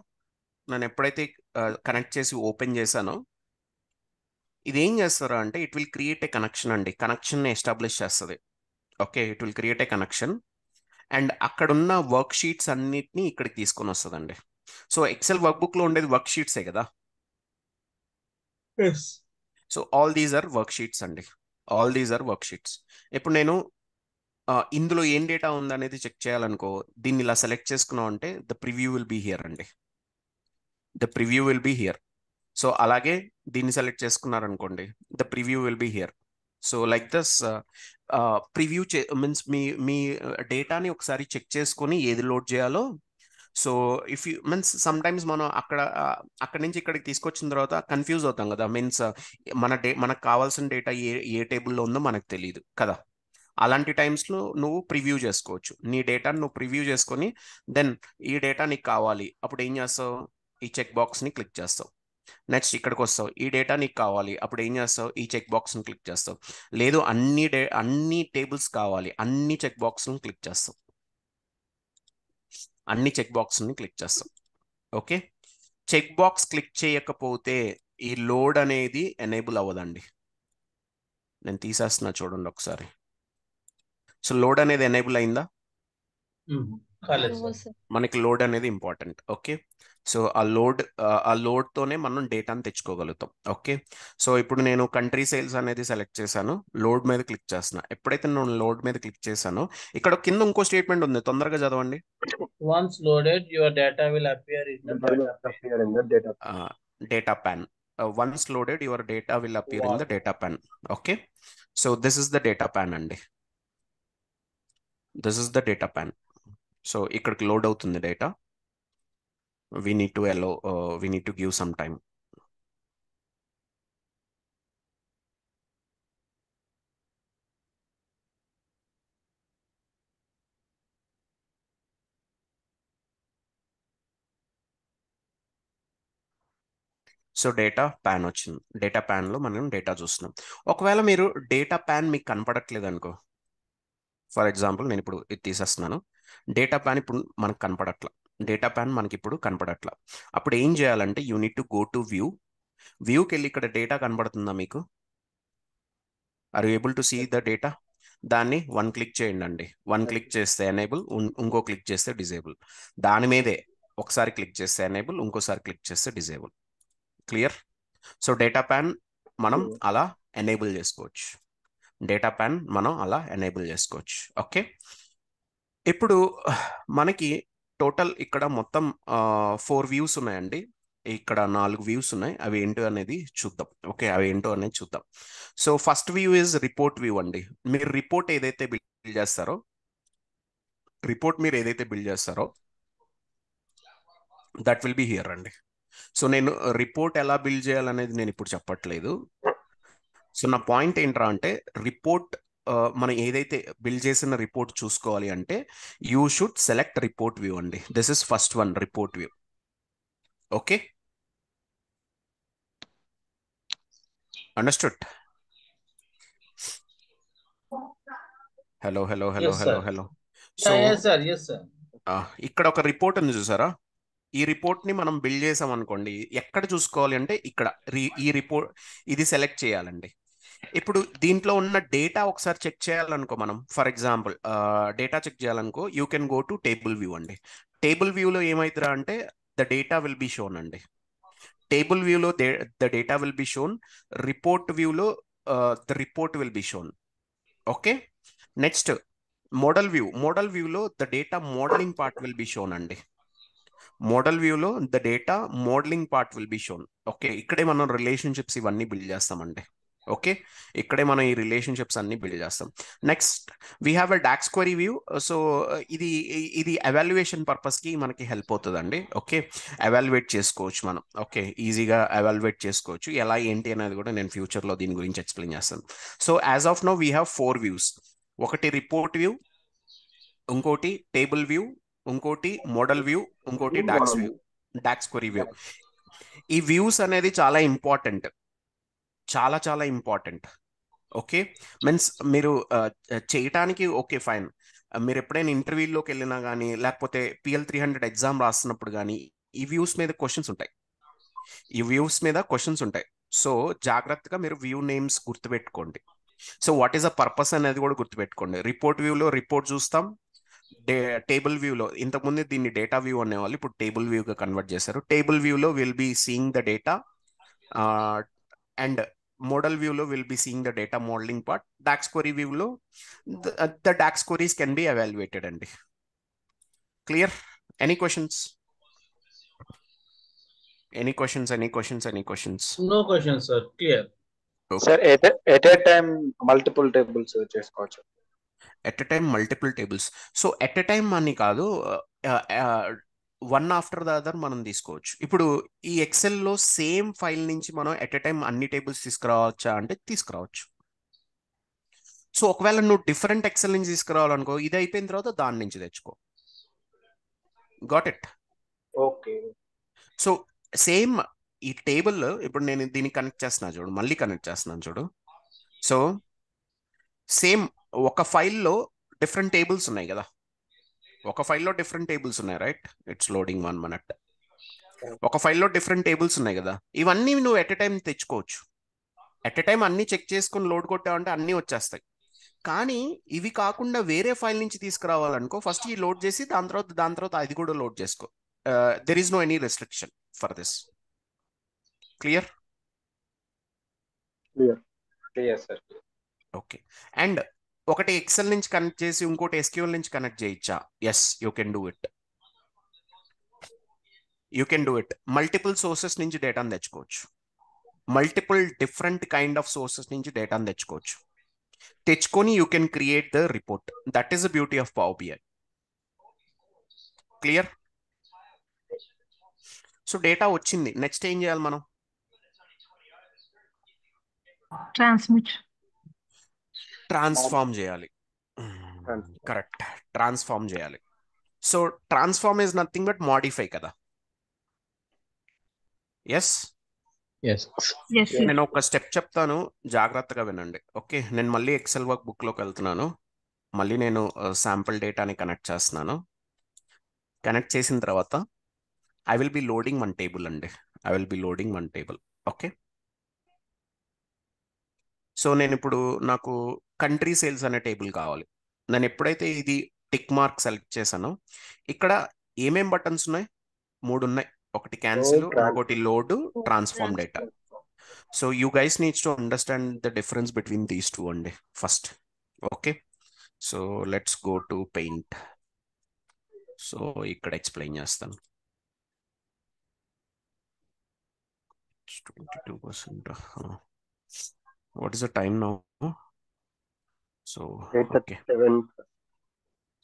నేను ఎప్పుడైతే connect చేసి open చేశానో ఇది ఏం చేస్తారా అంటే it will create a connection అండి. కనెక్షన్ ఎస్టాబ్లిష్ చేస్తుంది. Okay, it will create a connection and అక్కడున్న వర్క్ షీట్స్ అన్నిటిని ఇక్కడికి తీసుకొని వస్తుందండి. సో ఎక్సెల్ వర్క్ బుక్ లో ఉండేది వర్క్ షీట్సే కదా. So all these are work sheets అండి. All these are work sheets. ఇప్పుడు నేను ఇందులో ఏం డేటా ఉందనేది చెక్ చేయాలనుకో, దీన్ని ఇలా సెలెక్ట్ చేసుకున్నాం అంటే the preview will be here అండి. The preview will be here. So అలాగే దీన్ని సెలెక్ట్ చేసుకున్నారనుకోండి, the preview will be here. So like thus preview means మీ డేటాని ఒకసారి చెక్ చేసుకొని ఏది లోడ్ చేయాలో. So if you means some times మనం అక్కడి నుంచి ఇక్కడికి తీసుకొచ్చిన తర్వాత కన్ఫ్యూజ్ అవుతాం కదా. మీన్స్ మనకు కావాల్సిన డేటా ఏ టేబుల్లో ఉందో మనకు తెలియదు కదా. అలాంటి టైమ్స్లో నువ్వు ప్రివ్యూ చేసుకోవచ్చు. నీ డేటాను నువ్వు ప్రివ్యూ చేసుకొని దెన్ ఈ డేటా నీకు కావాలి, అప్పుడు ఏం చేస్తావు, ఈ చెక్ బాక్స్ని క్లిక్ చేస్తావు. నెక్స్ట్ ఇక్కడికి వస్తావు, ఈ డేటా నీకు కావాలి, అప్పుడు ఏం చేస్తావు, ఈ చెక్ బాక్స్ని క్లిక్ చేస్తావు. లేదు అన్ని టేబుల్స్ కావాలి, అన్ని చెక్ బాక్స్ని క్లిక్ చేస్తావు. అన్ని చెక్ బాక్స్ని క్లిక్ చేస్తావు. ఓకే, చెక్ బాక్స్ క్లిక్ చేయకపోతే ఈ లోడ్ అనేది ఎనేబుల్ అవ్వదండి. నేను తీసేస్తున్నా చూడండి ఒకసారి. సో లోడ్ అనేది ఎనేబుల్ అయిందా? మనకి లోడ్ అనేది ఇంపార్టెంట్. ఓకే, సో ఆ లోడ్తోనే మనం డేటాను తెచ్చుకోగలుగుతాం. ఓకే, సో ఇప్పుడు నేను కంట్రీ సేల్స్ అనేది సెలెక్ట్ చేశాను, లోడ్ మీద క్లిక్ చేస్తున్నా. ఎప్పుడైతే నేను లోడ్ మీద క్లిక్ చేశానో ఇక్కడ కింద ఇంకో స్టేట్మెంట్ ఉంది, తొందరగా చదవండి. Once loaded, your data will appear in the data pane. Data pane. Once loaded, your data will appear in the data pane. Okay, so this is the data pane andi. This is the data pane. So ikkadiki load avutundi data. We need to allow, we need to give some time. So data pan వచ్చింది. Data ప్యాన్లో మనం data చూస్తున్నాం. ఒకవేళ మీరు data pan మీకు కనపడట్లేదు అనుకో, for example నేను ఇప్పుడు ఇది తీసేస్తున్నాను, డేటా ప్యాన్ ఇప్పుడు మనకు కనపడట్లా, డేటా ప్యాన్ మనకి ఇప్పుడు కనపడట్లా. అప్పుడు ఏం చేయాలంటే you need to go to వ్యూకి వెళ్ళి ఇక్కడ డేటా కనబడుతుందా మీకు? Are you able to see the data? దాన్ని వన్ క్లిక్ చేయండి అండి. వన్ క్లిక్ చేస్తే ఎనేబుల్, ఇంకో క్లిక్ చేస్తే డిజేబుల్. దాని మీదే ఒకసారి క్లిక్ చేస్తే ఎనేబుల్, ఇంకోసారి క్లిక్ చేస్తే disable. Clear? So data pane మనం అలా ఎనేబుల్ చేసుకోవచ్చు. డేటా ప్యాన్ మనం అలా ఎనేబుల్ చేసుకోవచ్చు. ఓకే, ఇప్పుడు మనకి టోటల్ ఇక్కడ మొత్తం 4 వ్యూస్ ఉన్నాయండి. ఇక్కడ 4 వ్యూస్ ఉన్నాయి. అవి ఏంటో అనేది చూద్దాం. ఓకే, అవి ఏంటో అనేది చూద్దాం. So first view is report view అండి. మీరు రిపోర్ట్ ఏదైతే బిల్డ్ చేస్తారో దట్ విల్ బి హియర్ అండి. సో నేను రిపోర్ట్ ఎలా బిల్డ్ చేయాలనేది నేను ఇప్పుడు చెప్పట్లేదు. సో నా పాయింట్ ఏంట్రా అంటే రిపోర్ట్ మనం ఏదైతే బిల్డ్ చేసిన రిపోర్ట్ చూసుకోవాలి అంటే you should select report view అండి. This is first one, report view. Okay, understood? Hello hello hello hello hello. So ఇక్కడ ఒక రిపోర్ట్ ఉంది చూసారా? ఈ రిపోర్ట్ ని మనం బిల్డ్ చేసాం అనుకోండి, ఎక్కడ చూసుకోవాలి అంటే ఇక్కడ ఈ రిపోర్ట్ ఇది సెలెక్ట్ చేయాలండి. ఇప్పుడు దీంట్లో ఉన్న డేటా ఒకసారి చెక్ చేయాలనుకో, మనం ఫర్ ఎగ్జాంపుల్ డేటా చెక్ చేయాలనుకో, you can go to table view అండి. టేబుల్ వ్యూలో ఏమైతుందా అంటే the data will be shown అండి. టేబుల్ వ్యూలో the data will be shown, report వ్యూలో the report will be shown. Okay, next model వ్యూలో the data modeling part will be shown అండి. Model వ్యూలో the data modeling part will be shown. Okay, ఇక్కడే మనం relationships ఇవన్నీ build చేస్తామండి. Okay, ఇక్కడే మనం ఈ రిలేషన్షిప్స్ అన్ని బిల్డ్ చేస్తాం. Next we have a DAX query view. So ఇది ఎవాల్యుయేషన్ పర్పస్కి మనకి హెల్ప్ అవుతుందండి. ఓకే, ఎవాల్యుయేట్ చేసుకోవచ్చు మనం. ఓకే, ఈజీగా ఎవాల్యుయేట్ చేసుకోవచ్చు. ఎలా ఏంటి అనేది కూడా నేను ఫ్యూచర్లో దీని గురించి ఎక్స్ప్లెయిన్ చేస్తాను. So as of now we have 4 views. ఒకటి రిపోర్ట్ వ్యూ, ఇంకోటి టేబుల్ వ్యూ, ఇంకోటి మోడల్ వ్యూ, ఇంకోటి DAX view, DAX query view. ఈ వ్యూస్ అనేది చాలా ఇంపార్టెంట్, చాలా చాలా ఇంపార్టెంట్. ఓకే, మీన్స్ మీరు చేయటానికి ఓకే ఫైన్. మీరు ఎప్పుడైనా ఇంటర్వ్యూలోకి వెళ్ళినా కానీ లేకపోతే PL300 ఎగ్జామ్ రాస్తున్నప్పుడు కానీ ఈ వ్యూస్ మీద క్వశ్చన్స్ ఉంటాయి, ఈ వ్యూస్ మీద క్వశ్చన్స్ ఉంటాయి. సో జాగ్రత్తగా మీరు వ్యూ నేమ్స్ గుర్తుపెట్టుకోండి. So what is the purpose అనేది కూడా గుర్తుపెట్టుకోండి. రిపోర్ట్ వ్యూలో రిపోర్ట్ చూస్తాం, టేబుల్ వ్యూలో ఇంతకుముందు దీన్ని డేటా వ్యూ అనేవాళ్ళు, ఇప్పుడు టేబుల్ వ్యూగా కన్వర్ట్ చేశారు. టేబుల్ వ్యూలో will be seeing the data and model వ్యూలో will be seeing the data modeling part. DAX query వ్యూలో the DAX queries can be evaluated అండి. Clear? Any questions? Any questions? Any questions? Any questions? No question sir, clear. Sir at a time multiple tables చేసుకోవచ్చు. At a time multiple tables. So at a time అని కాదు, one after the other మనం తీసుకోవచ్చు. ఇప్పుడు ఈ ఎక్సెల్లో same file నుంచి మనం at a time అన్ని టేబుల్స్ తీసుకురావచ్చా అంటే తీసుకురావచ్చు. సో ఒకవేళ నువ్వు డిఫరెంట్ ఎక్సెల్ నుంచి తీసుకురావాలనుకో, ఇది అయిపోయిన తర్వాత దాని నుంచి తెచ్చుకో. Got it? Okay. So same ఈ టేబుల్ ఇప్పుడు నేను దీన్ని కనెక్ట్ చేస్తున్నాను చూడు, మళ్ళీ కనెక్ట్ చేస్తున్నాను చూడు. సో సేమ్ ఒక ఫైల్లో డిఫరెంట్ టేబుల్స్ ఉన్నాయి కదా, ఒక ఫైల్లో డిఫరెంట్ టేబుల్స్ ఉన్నాయి, రైట్? It's loading 1 minute. ఒక ఫైల్లో డిఫరెంట్ టేబుల్స్ ఉన్నాయి కదా, ఇవన్నీ నువ్వు ఎట్ ఎ టైం తెచ్చుకోవచ్చు. ఎట్ ఎ టైం అన్ని చెక్ చేసుకుని లోడ్ కొట్టావంటే అన్నీ వచ్చేస్తాయి. కానీ ఇవి కాకుండా వేరే ఫైల్ నుంచి తీసుకురావాలనుకో, ఫస్ట్ ఈ లోడ్ చేసి దాని తర్వాత అది కూడా లోడ్ చేసుకో. There is no any restriction for this. Clear? Clear sir. Okay. And ఒకటి ఎక్సెల్ నుంచి కనెక్ట్ చేసి ఇంకోటి SQL నుంచి కనెక్ట్ చేయొచ్చా? Yes, you can do it. You can do it. Multiple sources నుంచి డేటాను తెచ్చుకోవచ్చు, multiple different kind of sources నుంచి డేటాను తెచ్చుకోవచ్చు. తెచ్చుకొని you can create the report. That is the beauty of Power BI. Clear? So data వచ్చింది, next ఏం చేయాలి మనం? ట్రాన్స్ఫార్మ్ చేయాలి. కరెక్ట్, ట్రాన్స్ఫార్మ్ చేయాలి. So transform is nothing but modify కదా. ఎస్, నేను ఒక స్టెప్ చెప్తాను, జాగ్రత్తగా వినండి. ఓకే, నేను మళ్ళీ ఎక్సెల్ వర్క్ బుక్లోకి వెళ్తున్నాను. మళ్ళీ నేను శాంపుల్ డేటాని కనెక్ట్ చేస్తున్నాను. కనెక్ట్ చేసిన తర్వాత I will be loading 1 table అండి. I will be loading 1 table. Okay, so నేను ఇప్పుడు నాకు కంట్రీ సేల్స్ అనే టేబుల్ కావాలి. నేను ఎప్పుడైతే ఇది టిక్ మార్క్ సెలెక్ట్ చేశానో, ఇక్కడ ఏమేం బటన్స్ ఉన్నాయి? 3 ఉన్నాయి. ఒకటి క్యాన్సిల్, ఇంకోటి load, transform data. So you guys needs to understand the difference between these 2 అండి first. Okay, so let's go to paint. So ఇక్కడ ఎక్స్ప్లెయిన్ చేస్తాను. 22%. What is the time now? So okay. 8:37.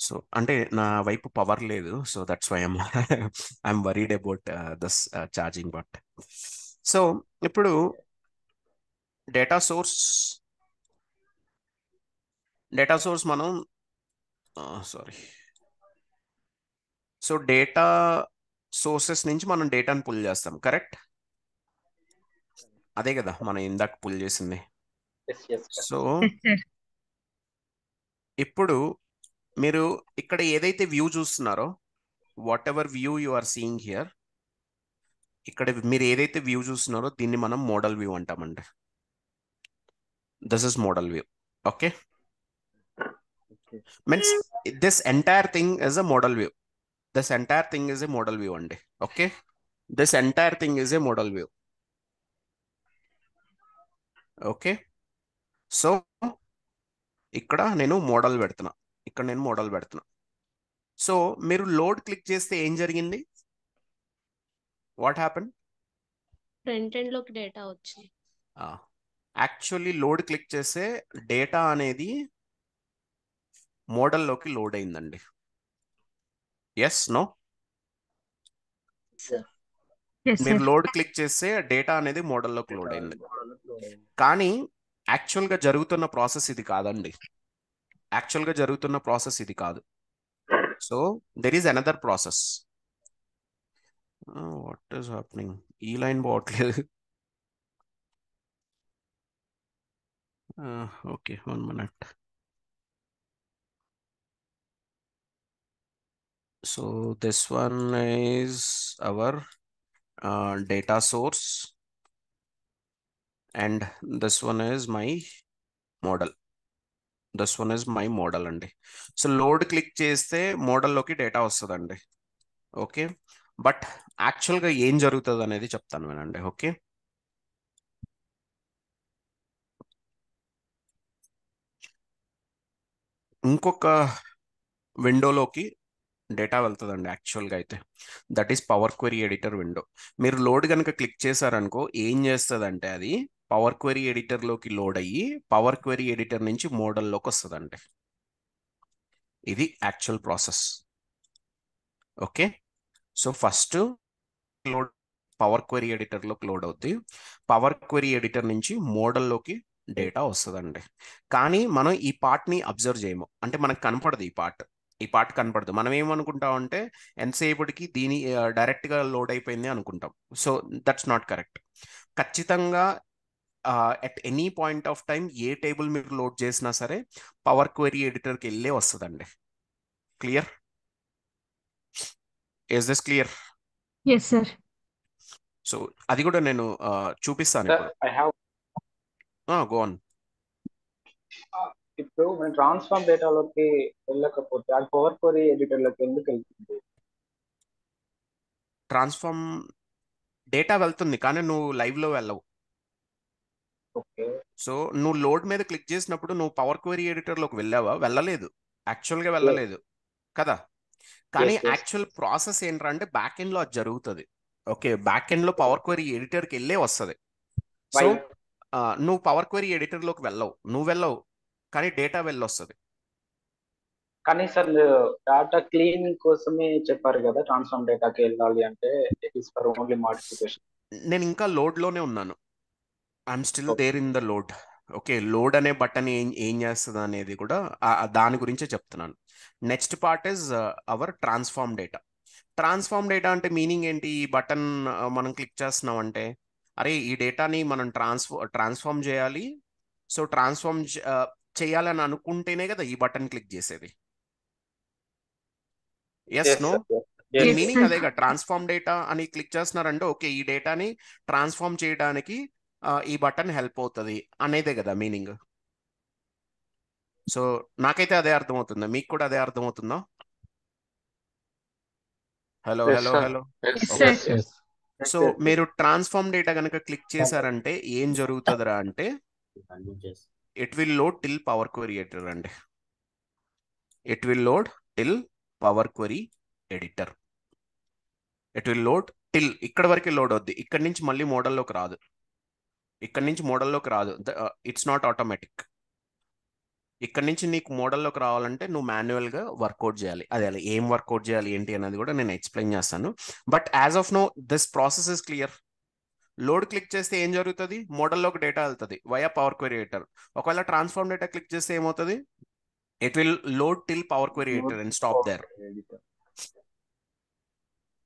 So అంటే నా వైపు power లేదు, so that's why I'm worried about this charging but. So ఇప్పుడు data source మనం so data sources నుంచి మనం డేటాను పుల్ చేస్తాం, కరెక్ట్? అదే కదా మనం ఇందాక పుల్ చేసింది. సో ఇప్పుడు మీరు ఇక్కడ ఏదైతే వ్యూ చూస్తున్నారో, whatever view you are seeing here, ఇక్కడ మీరు ఏదైతే వ్యూ చూస్తున్నారో దీన్ని మనం మోడల్ వ్యూ అంటామండి. This is model view. Okay, means this entire thing is a model view. This entire thing is a model view అండి. Okay, this entire thing is a model view. Okay, so ఇక్కడ నేను model పెడుతున్నా. So మీరు load click చేస్తే ఏం జరిగింది? What happen? Front end లోకి డేటా వచ్చింది. యాక్చువల్లీ లోడ్ క్లిక్ చేస్తే డేటా అనేది మోడల్లోకి లోడ్ అయిందండి. Yes, no? మీరు లోడ్ క్లిక్ చేస్తే డేటా అనేది మోడల్లోకి లోడ్ అయింది. కానీ యాక్చువల్గా జరుగుతున్న ప్రాసెస్ ఇది కాదండి. So there is another process. What is happening? E-line bottle. Okay, 1 minute. So this one is our data source, and this one is my model. This one is my model అండి. So load click చేస్తే మోడల్లోకి data వస్తుందండి. Okay, but యాక్చువల్గా ఏం జరుగుతుంది అనేది చెప్తాను వినండి. Okay, ఇంకొక విండోలోకి డేటా వెళ్తుందండి యాక్చువల్గా అయితే. That is power query editor window. మీరు లోడ్ కనుక క్లిక్ చేశారనుకో ఏం చేస్తుందంటే అది పవర్ క్వెరీ ఎడిటర్లోకి లోడ్ అయ్యి పవర్ క్వెరీ ఎడిటర్ నుంచి మోడల్లోకి వస్తుందండి. ఇది actual process. Okay, so first load power query ఎడిటర్లోకి లోడ్ అవుద్ది. పవర్ క్వెరీ ఎడిటర్ నుంచి మోడల్లోకి డేటా వస్తుందండి. కానీ మనం ఈ పార్ట్ని అబ్జర్వ్ చేయము, అంటే మనకు కనపడదు ఈ పార్ట్ కనపడదు. మనం ఏమనుకుంటామంటే ఎంతసేపటికి దీని డైరెక్ట్గా లోడ్ అయిపోయింది అనుకుంటాం. So that's not correct. ఖచ్చితంగా at any point of time a table మీరు లోడ్ చేసినా సరే పవర్ క్వెరీ ఎడిటర్కి వెళ్ళే వస్తుందండి. Clear? Is this clear? Yes, sir. So అది కూడా నేను చూపిస్తాను Sir, ఇప్పుడు. I have go on. ఇప్పుడు మన ట్రాన్స్ఫార్మ్ డేటాలోకి వెళ్ళకపోతే అది పవర్ క్వెరీ ఎడిటర్లోకి ఎందుకు వెళ్తుంది? ట్రాన్స్ఫార్మ్ డేటా వెళ్తుంది కానీ నువ్వు లైవ్లో వెళ్ళవు. ఓకే, సో నువ్వు లోడ్ మీద క్లిక్ చేసినప్పుడు నువ్వు పవర్ క్వెరీ ఎడిటర్లోకి వెళ్ళావా? వెళ్ళలేదు, యాక్చువల్గా వెళ్ళలేదు కదా. కానీ yes, yes. యాక్చువల్ ప్రాసెస్ ఏంటంటే బ్యాక్ ఎండ్లో అది జరుగుతుంది. ఓకే, బ్యాక్ ఎండ్లో పవర్ క్వెరీ ఎడిటర్కి వెళ్ళే వస్తుంది. So Why? నువ్వు పవర్ క్వెరీ ఎడిటర్లోకి వెళ్ళవు కానీ డేటా వెళ్ళొస్తుంది. కానీ సార్ మీరు డేటా క్లీనింగ్ కోసమే చెప్పారు కదా ట్రాన్స్ఫార్మ్ డేటాకి వెళ్ళాలి అంటే, it is for only modification. నేను ఇంకా లోడ్లోనే ఉన్నాను. I'm still there in the load. Okay, load అనే బటన్ ఏం చేస్తుంది అనేది కూడా దాని గురించే చెప్తున్నాను. Next part is our transform data. Transform data అంటే మీనింగ్ ఏంటి? ఈ బటన్ మనం క్లిక్ చేస్తున్నాం అంటే అరే ఈ డేటాని మనం ట్రాన్స్ఫార్మ్ చేయాలి. సో ట్రాన్స్ఫార్మ్ చేయాలని అనుకుంటేనే కదా ఈ బటన్ క్లిక్ చేసేది. Yes no? దీని Yes, మీనింగ్ sir. అదేగా. ట్రాన్స్ఫార్మ్ డేటా అని క్లిక్ చేస్తున్నారంటే ఓకే ఈ డేటాని ట్రాన్స్ఫార్మ్ చేయడానికి ఈ బటన్ హెల్ప్ అవుతుంది అనేదే కదా మీనింగ్. సో నాకైతే అదే అర్థమవుతుందా? మీకు కూడా అదే అర్థమవుతుందా? Hello Yes, hello sir. Hello. Yes, Yes, okay, sir. So మీరు ట్రాన్స్ఫార్మ్ డేటా కనుక క్లిక్ చేశారంటే ఏం జరుగుతుందిరా అంటే it will load till power query editor అండి. It will load till power query editor. It will load till ఇక్కడ వరకు load అవుద్ది. ఇక్కడ నుంచి మళ్ళీ మోడల్లోకి రాదు. It's not automatic. ఇక్కడ నుంచి నీకు మోడల్లోకి రావాలంటే నువ్వు మాన్యువల్గా వర్కౌట్ చేయాలి. అదే ఏం వర్కౌట్ చేయాలి ఏంటి అనేది కూడా నేను ఎక్స్ప్లెయిన్ చేస్తాను. But as of now this process is clear. Load click చేస్తే ఏం జరుగుతుంది? మోడల్లోకి డేటా వెళ్తుంది వయా పవర్ క్వెరీ ఎడిటర్. ఒకవేళ ట్రాన్స్ఫార్మ్ డేటా క్లిక్ చేస్తే ఏమవుతుంది? It will load till power query editor and stop there.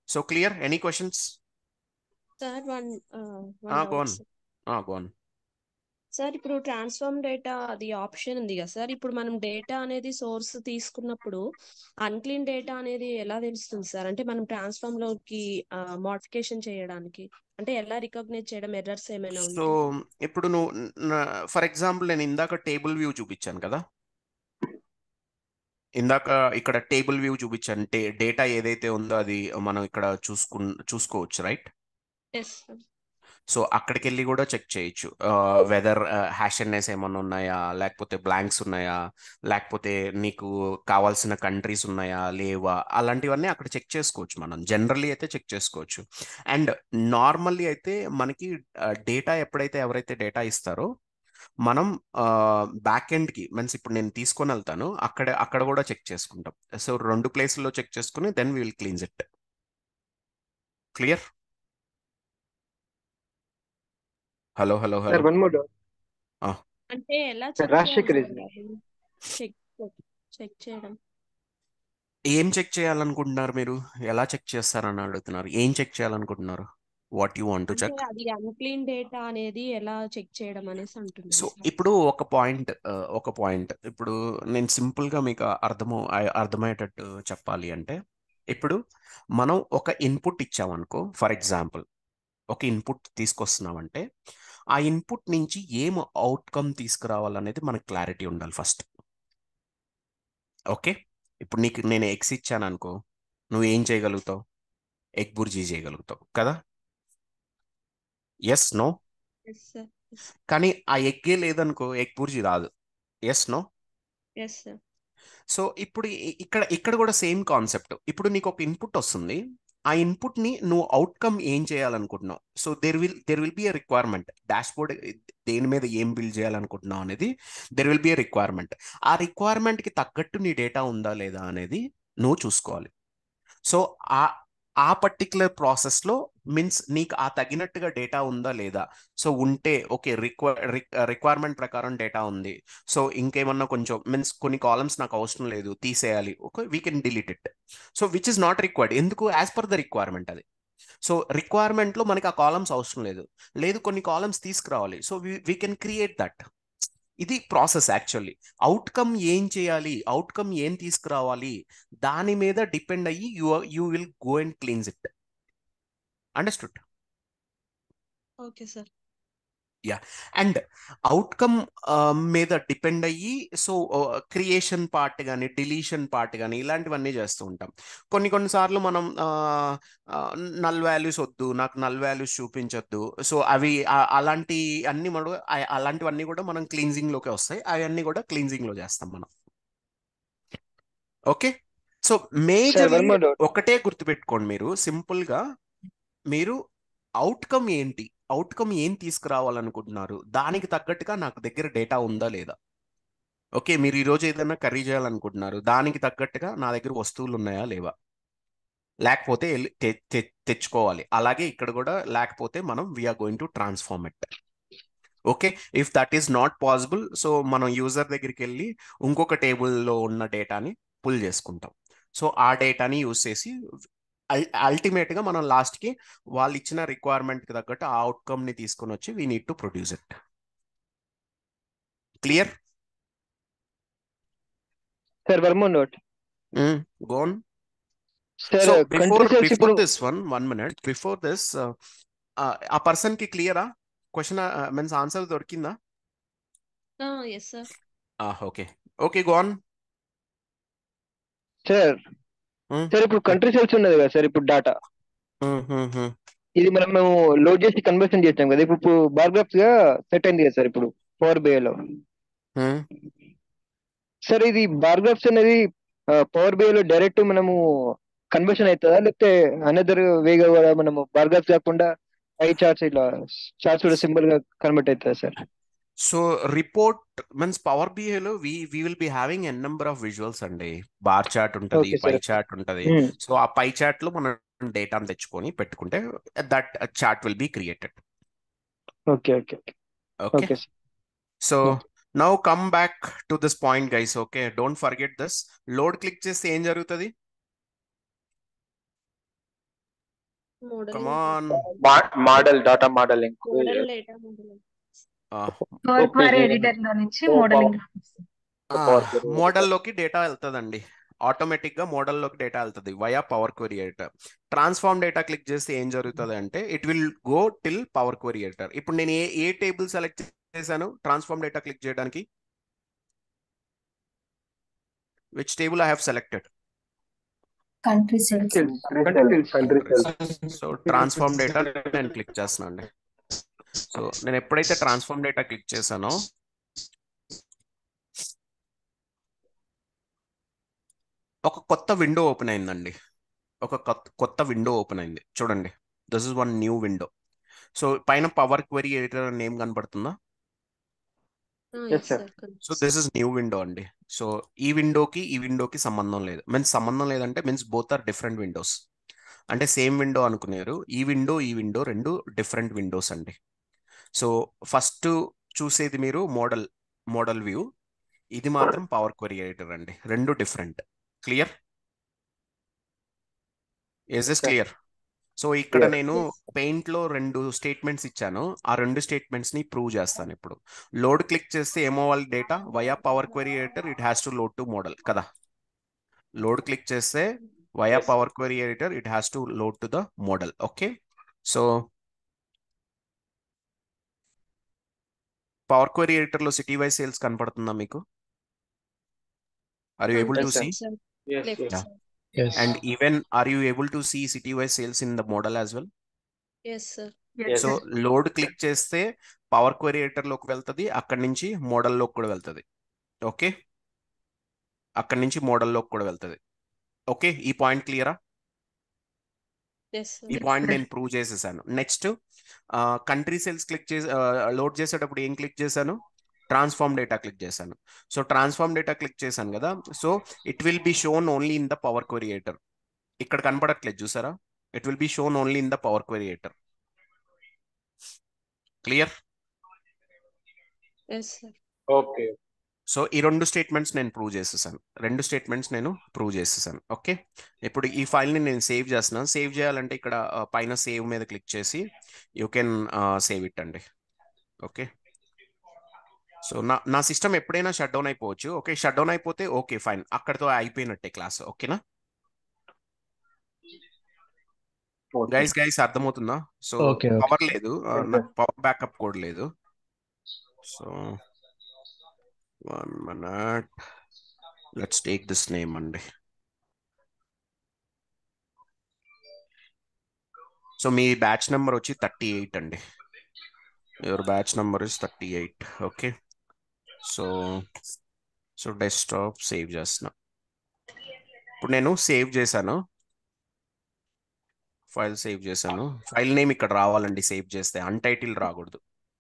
So clear? Any questions? Sir one go on. Sir ఇప్పుడు transform data అది ఆప్షన్ ఉంది కదా సార్. ఇప్పుడు మనం డేటా అనేది సోర్స్ తీసుకున్నప్పుడు అన్క్లీన్ డేటా అనేది ఎలా తెలుస్తుంది సార్? అంటే మనం ట్రాన్స్ఫార్మ్ లోకి మోడిఫికేషన్ చేయడానికి అంటే ఎలా రికగ్నైజ్ చేయడం, ఎర్రర్స్ ఏమైనా సో ఉంటే? ఇప్పుడు నువ్వు ఫర్ ఎగ్జాంపుల్ నేను ఇందాక టేబుల్ వ్యూ చూపించాను కదా. ఇందాక ఇక్కడ టేబుల్ వ్యూ చూపించాను. డేటా ఏదైతే ఉందో అది మనం ఇక్కడ చూసుకోవచ్చు, రైట్? Yes sir. సో అక్కడికి వెళ్ళి కూడా చెక్ చేయొచ్చు వెదర్ హ్యాషెడ్నెస్ ఏమన్నా ఉన్నాయా, లేకపోతే బ్లాంక్స్ ఉన్నాయా, లేకపోతే నీకు కావాల్సిన కంట్రీస్ ఉన్నాయా లేవా, అలాంటివన్నీ అక్కడ చెక్ చేసుకోవచ్చు. మనం జనరల్లీ అయితే చెక్ చేసుకోవచ్చు. అండ్ నార్మల్లీ అయితే మనకి డేటా ఎవరైతే డేటా ఇస్తారో మనం బ్యాక్ ఎండ్కి మీన్స్ ఇప్పుడు నేను తీసుకొని వెళ్తాను అక్కడ కూడా చెక్ చేసుకుంటాం. సో 2 ప్లేస్లో చెక్ చేసుకుని then we will cleanse it. Clear? Hello hello Sir, hello. one more doubt. అంటే ఎలా Sir, చెక్ Rashik చేయాలి is సార్? చెక్ చేయడం ఏం చెక్ చేయాలనుకుంటున్నారు మీరు? ఎలా చెక్ చేస్తారని అడుగుతున్నారు. ఏం చెక్ చేయాలనుకుంటున్నారు? వాట్ యు వాంట్ టు అంటే చెక్? అది అన్క్లీన్ డేటా అనేది ఎలా చెక్ చేయడం అనేసి సో అంటున్నాను సార్. ఇప్పుడు ఒక పాయింట్ ఇప్పుడు నేను సింపుల్గా మీకు అర్థమయ్యేటట్టు చెప్పాలి అంటే, ఇప్పుడు మనం ఒక ఇన్పుట్ ఇచ్చామనుకో, ఫర్ ఎగ్జాంపుల్ ఒక ఇన్పుట్ తీసుకొస్తున్నామంటే ఆ ఇన్పుట్ నుంచి ఏం అవుట్కమ్ తీసుకురావాలనేది మనకు క్లారిటీ ఉండాలి ఫస్ట్. ఓకే, ఇప్పుడు నీకు నేను ఎగ్స్ ఇచ్చాను అనుకో, నువ్వు ఏం చేయగలుగుతావు? ఎగ్ బుర్జీ చేయగలుగుతావు కదా? Yes no? Yes sir. కానీ ఆ ఎగ్గే లేదనుకో ఎగ్ బుర్జీ రాదు. Yes no? Yes sir. So ఇప్పుడు ఇక్కడ కూడా సేమ్ కాన్సెప్ట్. ఇప్పుడు నీకు ఒక ఇన్పుట్ వస్తుంది, ఆ ఇన్పుట్ ని నువ్వు అవుట్కమ్ ఏం చేయాలనుకుంటున్నావు. So there will be a requirement. Dashboard దేని మీద ఏం బిల్డ్ చేయాలనుకుంటున్నావు అనేది there will be a requirement. ఆ రిక్వైర్మెంట్ కి తగ్గట్టు నీ డేటా ఉందా లేదా అనేది నువ్వు చూసుకోవాలి. సో ఆ ఆ పర్టికులర్ ప్రాసెస్లో మీన్స్ నీకు ఆ తగినట్టుగా డేటా ఉందా లేదా. సో ఉంటే ఓకే, రిక్వైర్మెంట్ ప్రకారం డేటా ఉంది. సో ఇంకేమన్నా కొంచెం మీన్స్ కొన్ని కాలమ్స్ నాకు అవసరం లేదు, తీసేయాలి, okay we can delete it. So which is not required. ఎందుకు? యాజ్ పర్ ద రిక్వైర్మెంట్ అది. సో రిక్వైర్మెంట్లో మనకి ఆ కాలమ్స్ అవసరం లేదు కొన్ని కాలమ్స్ తీసుకురావాలి. So we can create that. ఇది ప్రాసెస్ యాక్చువల్లీ. అవుట్కమ్ ఏం చేయాలి, అవుట్కమ్ ఏం తీసుకురావాలి, దాని మీద డిపెండ్ అయ్యి you will go and cleans it. Understood? Okay sir. Yeah. And outcome మీద డిపెండ్ అయ్యి సో క్రియేషన్ పార్ట్ కానీ డిలీషన్ పార్ట్ కానీ ఇలాంటివన్నీ చేస్తూ ఉంటాం. కొన్నిసార్లు మనం నల్ వాల్యూస్ వద్దు, నాకు నల్ వాల్యూస్ చూపించొద్దు, సో అవి అలాంటి అన్ని మనం అలాంటివన్నీ కూడా మనం క్లీన్జింగ్లోకి వస్తాయి. అవన్నీ కూడా క్లీన్జింగ్లో చేస్తాం మనం. ఓకే, సో మేజర్లీ ఒకటే గుర్తుపెట్టుకోండి మీరు సింపుల్గా. మీరు అవుట్కమ్ ఏంటి, అవుట్కమ్ ఏం తీసుకురావాలనుకుంటున్నారు, దానికి తగ్గట్టుగా నాకు దగ్గర డేటా ఉందా లేదా. ఓకే, మీరు ఈరోజు ఏదైనా కర్రీ చేయాలనుకుంటున్నారు, దానికి తగ్గట్టుగా నా దగ్గర వస్తువులు ఉన్నాయా లేవా, లేకపోతే వెళ్ళి తెచ్చుకోవాలి. అలాగే ఇక్కడ కూడా లేకపోతే మనం we are going to transform it. Okay, if that is not possible, so మనం యూజర్ దగ్గరికి వెళ్ళి ఇంకొక టేబుల్లో ఉన్న డేటాని పుల్ చేసుకుంటాం. సో ఆ డేటాని యూజ్ చేసి అల్టిమేట్గా మనం లాస్ట్కి వాళ్ళు ఇచ్చిన రిక్వైర్మెంట్కి తగ్గట్టు ఆ అవుట్కమ్ని తీసుకొని వచ్చి we need to produce it. Clear? Sir, one more note. Go on. Sir, So country sales before ఇప్పుడు this one minute, before this, ఆ పర్సన్ కి క్లియరా? క్వశ్చన్ మీన్స్ ఆన్సర్ దొరికిందా? Yes sir. Okay okay, go on. Sir ఇప్పుడు country sales ఉన్నది కదా sir, ఇప్పుడు data ఇది మనం లోడ్ చేసి కన్వర్షన్ చేస్తాం కదా, ఇప్పుడు బార్ గ్రాఫ్స్ గా సెట్ అయింది కదా సార్ ఇప్పుడు పవర్ బిఐ లో. సార్ ఇది బార్ గ్రాఫ్స్ అనేది పవర్ బిఐ లో డైరెక్ట్ మనము కన్వర్షన్ అవుతుందా, లేకపోతే అనదర్ వేగా కూడా మనము బార్ గ్రాఫ్స్ కాకుండా ఐ చార్ట్స్ ఇలా చార్ట్స్ కూడా సింబల్ గా కన్వర్ట్ అవుతుందా sir? So report means power బిఐలో we will be having n number of visuals అండి. బార్ చార్ట్ ఉంటుంది, పై చార్ట్ ఉంటుంది. సో ఆ పై చార్ట్ లో మనం డేటాను తెచ్చుకొని పెట్టుకుంటే that chart will be created. Okay okay okay, so now come back to this point guys. Okay, don't forget this. Load click చేస్తే ఏం జరుగుతుంది? Come on. Model data modelling model data modelling. Power query editor లో నుంచి modelling మోడల్లోకి data వెళ్తుందండి. Automatic గా మోడల్లోకి data వెళ్తుంది via power query editor. Transform data click చేస్తే ఏం జరుగుతుంది అంటే it will go till power query editor. ఇప్పుడు నేను ఏ టేబుల్ సెలెక్ట్ చేశాను ట్రాన్స్ఫార్మ్ డేటా క్లిక్ చేయడానికి? Which table I have selected? Country sales. So transform data నేను క్లిక్ చేస్తున్నాను అండి. సో నేను ఎప్పుడైతే ట్రాన్స్ఫార్మ్ డేటా క్లిక్ చేశానో ఒక కొత్త విండో ఓపెన్ అయిందండి. ఒక కొత్త విండో ఓపెన్ అయింది చూడండి. This is one new window. So పైన పవర్ క్వరీ ఎడిటర్ నేమ్ కనబడుతుందా? So this is new window అండి. సో ఈ విండోకి సంబంధం లేదు. సంబంధం లేదంటే means both are different windows. అంటే సేమ్ విండో అనుకునేరు. ఈ విండో రెండు డిఫరెంట్ విండోస్ అండి. సో ఫస్ట్ చూసేది మీరు మోడల్ వ్యూ, ఇది మాత్రం పవర్ క్వరీ ఎడిటర్ అండి. రెండు different. Clear? Is this sir clear? So ఇక్కడ Clear. నేను Yes. పెయింట్ లో 2 స్టేట్మెంట్స్ ఇచ్చాను. ఆ 2 స్టేట్మెంట్స్ ని ప్రూవ్ చేస్తాను ఇప్పుడు. లోడ్ క్లిక్ చేస్తే ఏమవ్వాలి data via power query editor it has to load to model కదా. లోడ్ క్లిక్ చేస్తే via yes power query editor it has to load to the model. Okay, so power query editor లో city wise sales కనపడుతుందా మీకు? Are you able to yes see? Sir Sir, yes left yes Yeah. side. Yes. And even are you able to see city wise sales in the model as well? Yes, sir. Yes, yes so sir. Load click చేస్తే power query editor లోకి వెళ్తుంది, అక్కడి నుంచి model లోకి కూడా వెళ్తుంది. Okay, అక్కడి నుంచి మోడల్ లోకి కూడా వెళ్తుంది. ఓకే, ఈ పాయింట్ క్లియరా? Yes, sir. ఈ పాయింట్ నేను ప్రూవ్ చేసేసాను. నెక్స్ట్ కంట్రీ సేల్స్ క్లిక్ చేసి లోడ్ చేసేటప్పుడు ఏం క్లిక్ చేశాను? ట్రాన్స్ఫార్మ్ డేటా క్లిక్ చేశాను. సో ట్రాన్స్ఫార్మ్ డేటా క్లిక్ చేశాను కదా. So it will be shown only in the power query editor. ఇక్కడ కనపడట్లేదు చూసారా? It will be shown only in the power query editor. Clear? Yes, sir. Okay so ఈ 2 statements నేను prove చేసేసాను. 2 statements నేను prove చేసేసాను. ఓకే, ఇప్పుడు ఈ ఫైల్ని నేను సేవ్ చేస్తున్నాను. సేవ్ చేయాలంటే ఇక్కడ పైన సేవ్ మీద క్లిక్ చేసి యూ కెన్ సేవ్ ఇట్ అండి. ఓకే, సో నా సిస్టమ్ ఎప్పుడైనా షట్ డౌన్ అయిపోవచ్చు. ఓకే, షట్ డౌన్ అయిపోతే ఓకే ఫైన్, అక్కడితో అయిపోయినట్టే క్లాస్. ఓకేనా ఓకే గైస్? అర్థమవుతుందా? So Okay, okay. పవర్ లేదు, నాకు పవర్ బ్యాకప్ కూడా లేదు. So 1 minute, let's take this name అండి. సో మీ బ్యాచ్ నెంబర్ వచ్చి 38 అండి. Your batch number is 38. Okay, so desktop save చేస్తున్నా. ఇప్పుడు నేను సేవ్ చేశాను, ఫైల్ సేవ్ చేశాను. ఫైల్ నేమ్ ఇక్కడ రావాలండి. సేవ్ చేస్తే అన్టైటిల్ రాకూడదు,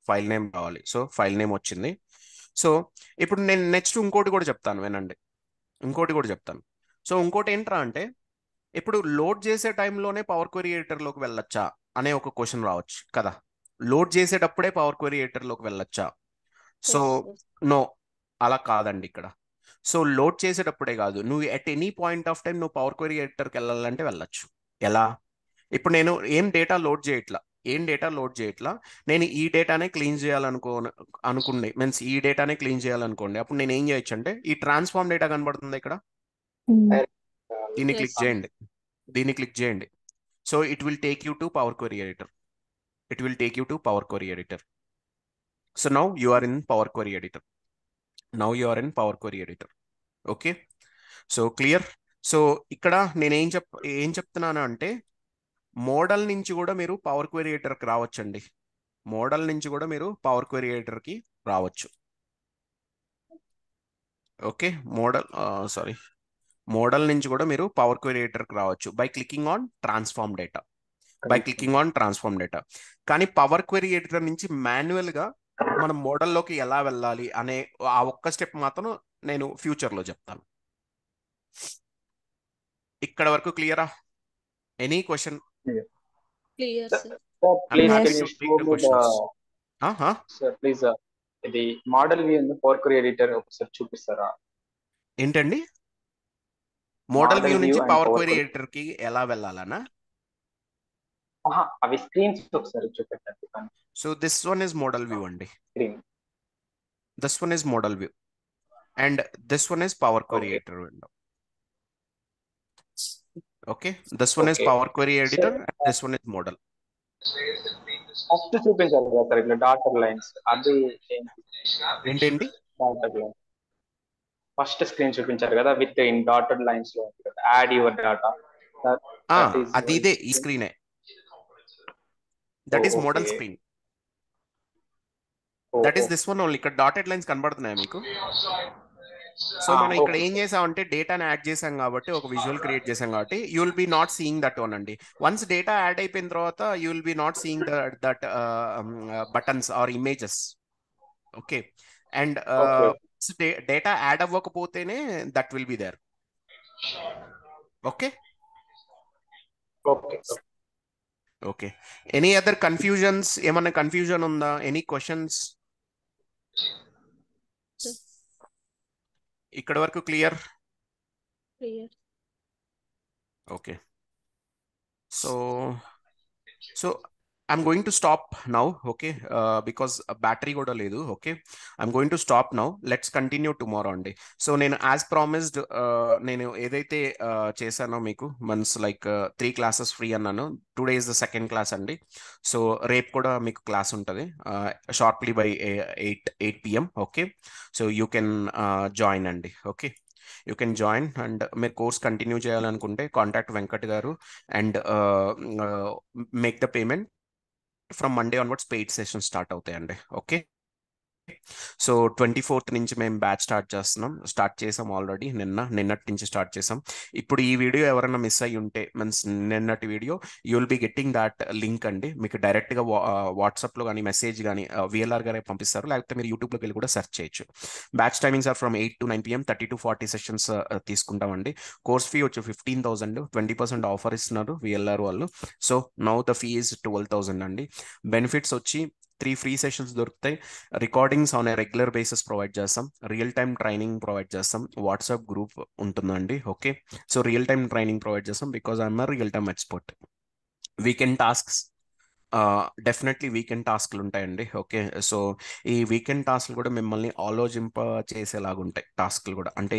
ఫైల్ నేమ్ రావాలి. సో ఫైల్ నేమ్ వచ్చింది. సో ఇప్పుడు నేను నెక్స్ట్ ఇంకోటి కూడా చెప్తాను, వినండి. ఇంకోటి కూడా చెప్తాను. సో ఇంకోటి ఏంట్రా అంటే, ఇప్పుడు లోడ్ చేసే టైంలోనే పవర్ క్వెరీ ఎడిటర్లోకి వెళ్ళొచ్చా అనే ఒక క్వశ్చన్ రావచ్చు కదా. లోడ్ చేసేటప్పుడే పవర్ క్వెరీ ఎడిటర్లోకి వెళ్ళొచ్చా? So Yes, sir. నో, అలా కాదండి ఇక్కడ. సో లోడ్ చేసేటప్పుడే కాదు, నువ్వు at any point of time నువ్వు పవర్ క్వెరీ ఎడిటర్కి వెళ్ళాలంటే వెళ్ళొచ్చు. ఎలా? ఇప్పుడు నేను ఏం డేటా లోడ్ చేయట్లా, నేను ఈ డేటానే క్లీన్ అనుకోండి, మీన్స్ ఈ డేటానే క్లీన్ చేయాలనుకోండి. అప్పుడు నేను ఏం చేయొచ్చు అంటే, ఈ ట్రాన్స్ఫార్మ్ డేటా కనబడుతుంది ఇక్కడ, దీన్ని Yes. క్లిక్ చేయండి. So it will take you to power query editor. So now you are in power query editor. Okay, so clear? So ఇక్కడ నేను ఏం చెప్తున్నాను అంటే, మోడల్ నుంచి కూడా మీరు పవర్ క్వెరీ ఎడిటర్కి రావచ్చండి. రావచ్చు. ఓకే, మోడల్ నుంచి కూడా మీరు పవర్ క్వెరీ ఎడిటర్కి రావచ్చు by clicking on transform data. కానీ పవర్ క్వెరీ ఎడిటర్ నుంచి మాన్యువల్గా మనం మోడల్లోకి ఎలా వెళ్ళాలి అనే ఆ ఒక్క స్టెప్ మాత్రం నేను ఫ్యూచర్లో చెప్తాను. ఇక్కడ వరకు క్లియరా? Any question? Clear, sir. Sir please Yes. Can you show me the sir please ఇది మోడల్ వ్యూ ఉంది పవర్ క్వెరీ ఎడిటర్ ఒకసారి చూపిస్తారా? ఏంటండి? మోడల్ వ్యూ Model నుంచి view and power Power query Query. ఎడిటర్కి ఎలా వెళ్ళాలనా? అవి స్క్రీన్స్ ఒకసారి చూపెట్టండి. So this one is model view అండి, screen this one is model view and this one is power query Okay. editor window. Okay, this one is Okay. power query editor and this one is model. First చూపించాలి కదా sir ఇట్లా dotted lines, అది ఏంటండి? Daughter line first screen చూపించారు కదా with in dotted lines లో add your data. అది ఇదే ఈ స్క్రీనే, that is model screen. That is this one only. ఇక్కడ డాటెడ్ లైన్స్ కనబడుతున్నాయి మీకు. సో మనం ఇక్కడ ఏం చేసామంటే డేటాని యాడ్ చేసాం కాబట్టి, ఒక విజువల్ క్రియేట్ చేసాం కాబట్టి you will be not seeing that one అండి. వన్స్ డేటా యాడ్ అయిపోయిన తర్వాత you will be not seeing that buttons or images. Okay, and data add అవ్వకపోతేనే that will be there. Okay okay, any other confusions? ఏమన్నా confusion ఉందా? Any questions? ఇక్కడ వరకు clear? Clear. Okay, so I'm going to stop now, okay? Because battery కూడా లేదు, okay? I'm going to stop now. Let's continue tomorrow అండి. So నేను as promised నేను ఏదైతే చేశానో మీకు మంత్స్ లైక్ 3 క్లాసెస్ ఫ్రీ అన్నాను. Today is the second class అండి. సో రేపు కూడా మీకు క్లాస్ ఉంటుంది sharply by 8 PM, okay? So you can join అండి, okay? You can join and మీరు కోర్స్ కంటిన్యూ చేయాలనుకుంటే కాంటాక్ట్ వెంకట్ గారు and make the payment. From Monday onwards paid session start అవుతాయండి, ఓకే? సో 24th నుంచి మేము బ్యాచ్ స్టార్ట్ చేసాం already. నిన్నటి నుంచి స్టార్ట్ చేసాం. ఇప్పుడు ఈ వీడియో ఎవరైనా మిస్ అయ్యి ఉంటే మీన్స్ నిన్నటి video you will be getting that link అండి. మీకు డైరెక్ట్గా వాట్సాప్లో కానీ మెసేజ్ కానీ VLR గారే పంపిస్తారు, లేకపోతే మీరు యూట్యూబ్లోకి వెళ్ళి కూడా సెర్చ్ చేయొచ్చు. Batch timings are from 8 to 9 PM, 30 to 40 sessions తీసుకుంటామండి. కోర్స్ ఫీ వచ్చి 15,000, 20% ఆఫర్ ఇస్తున్నారు VLR వాళ్ళు. So now the fee is 12,000 అండి. బెనిఫిట్స్ వచ్చి 3 ఫ్రీ సెషన్స్ దొరుకుతాయి. Recordings on a regular basis provide చేస్తాం. రియల్ టైమ్ ట్రైనింగ్ ప్రొవైడ్ చేస్తాం. వాట్సాప్ గ్రూప్ ఉంటుందండి, okay? So real time training provide చేస్తాం because I'm real time expert. Weekend tasks definitely weekend టాస్క్లు ఉంటాయండి, okay? So ఈ weekend టాస్క్లు కూడా మిమ్మల్ని ఆలోచింప చేసేలాగా ఉంటాయి. టాస్క్లు కూడా అంటే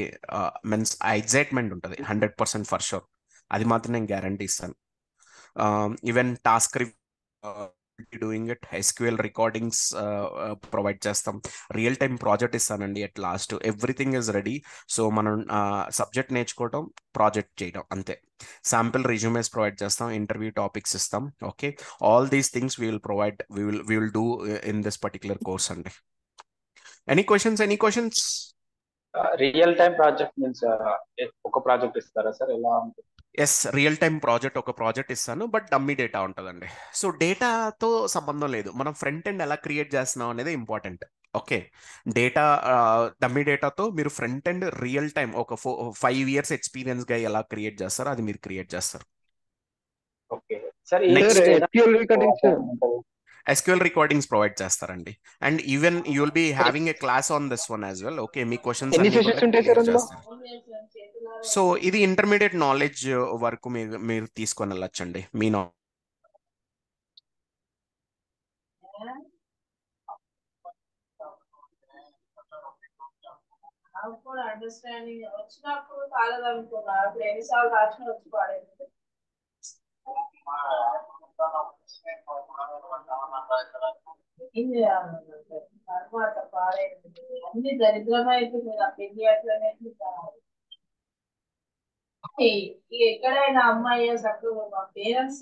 మీన్స్ ఎగ్జైట్మెంట్ ఉంటుంది 100% ఫర్ షూర్. అది మాత్రం నేను గ్యారంటీ ఇస్తాను. Even task doing it SQL recordings provide చేస్తాం. రియల్ టైం ప్రాజెక్ట్ ఇస్తానండి. At last everything is ready. So మనం సబ్జెక్ట్ నేర్చుకోవడం, ప్రాజెక్ట్ చేయడం అంతే. శాంపిల్ రిజ్యూమేస్ ప్రొవైడ్ చేస్తాం, ఇంటర్వ్యూ టాపిక్స్ ఇస్తాం, okay? All these things we will provide, we will do in this particular course అండి. Any questions? Real time project means ఒక project ఇస్తారా sir? ఎలా ఉంటుంది? ఎస్, రియల్ టైం ఒక ప్రాజెక్ట్ ఇస్తాను, but dummy data ఉంటుందండి. So డేటాతో సంబంధం లేదు, మనం ఫ్రంట్ ఎండ్ ఎలా క్రియేట్ చేస్తున్నాం అనేది ఇంపార్టెంట్, ఓకే? డేటా డమ్మీ డేటాతో మీరు ఫ్రంట్ ఎండ్ రియల్ టైం ఒక 5 years ఎక్స్పీరియన్స్గా ఎలా క్రియేట్ చేస్తారో అది మీరు క్రియేట్ చేస్తారు. Okay sir. SQL recordings provide చేస్తారండి. And even you will be having a class on this one as well, okay? మీ క్వశ్చన్స్ చేస్తారు. సో ఇది ఇంటర్మీడియట్ నాలెడ్జ్ వరకు మీరు తీసుకొని వెళ్ళొచ్చండి. మీ అండర్స్టాండింగ్ వచ్చినప్పుడు కాలేదనుకున్నారు. అప్పుడు ఎన్నిసార్లు రాసిన వచ్చి పాడేది. ఏం చేయాలి తర్వాత పాడేది అన్ని దరిద్రమైతుంది. నా పెళ్లి అట్లనే ఎక్కడైనా అమ్మాయి చక్కగా మా పేరెంట్స్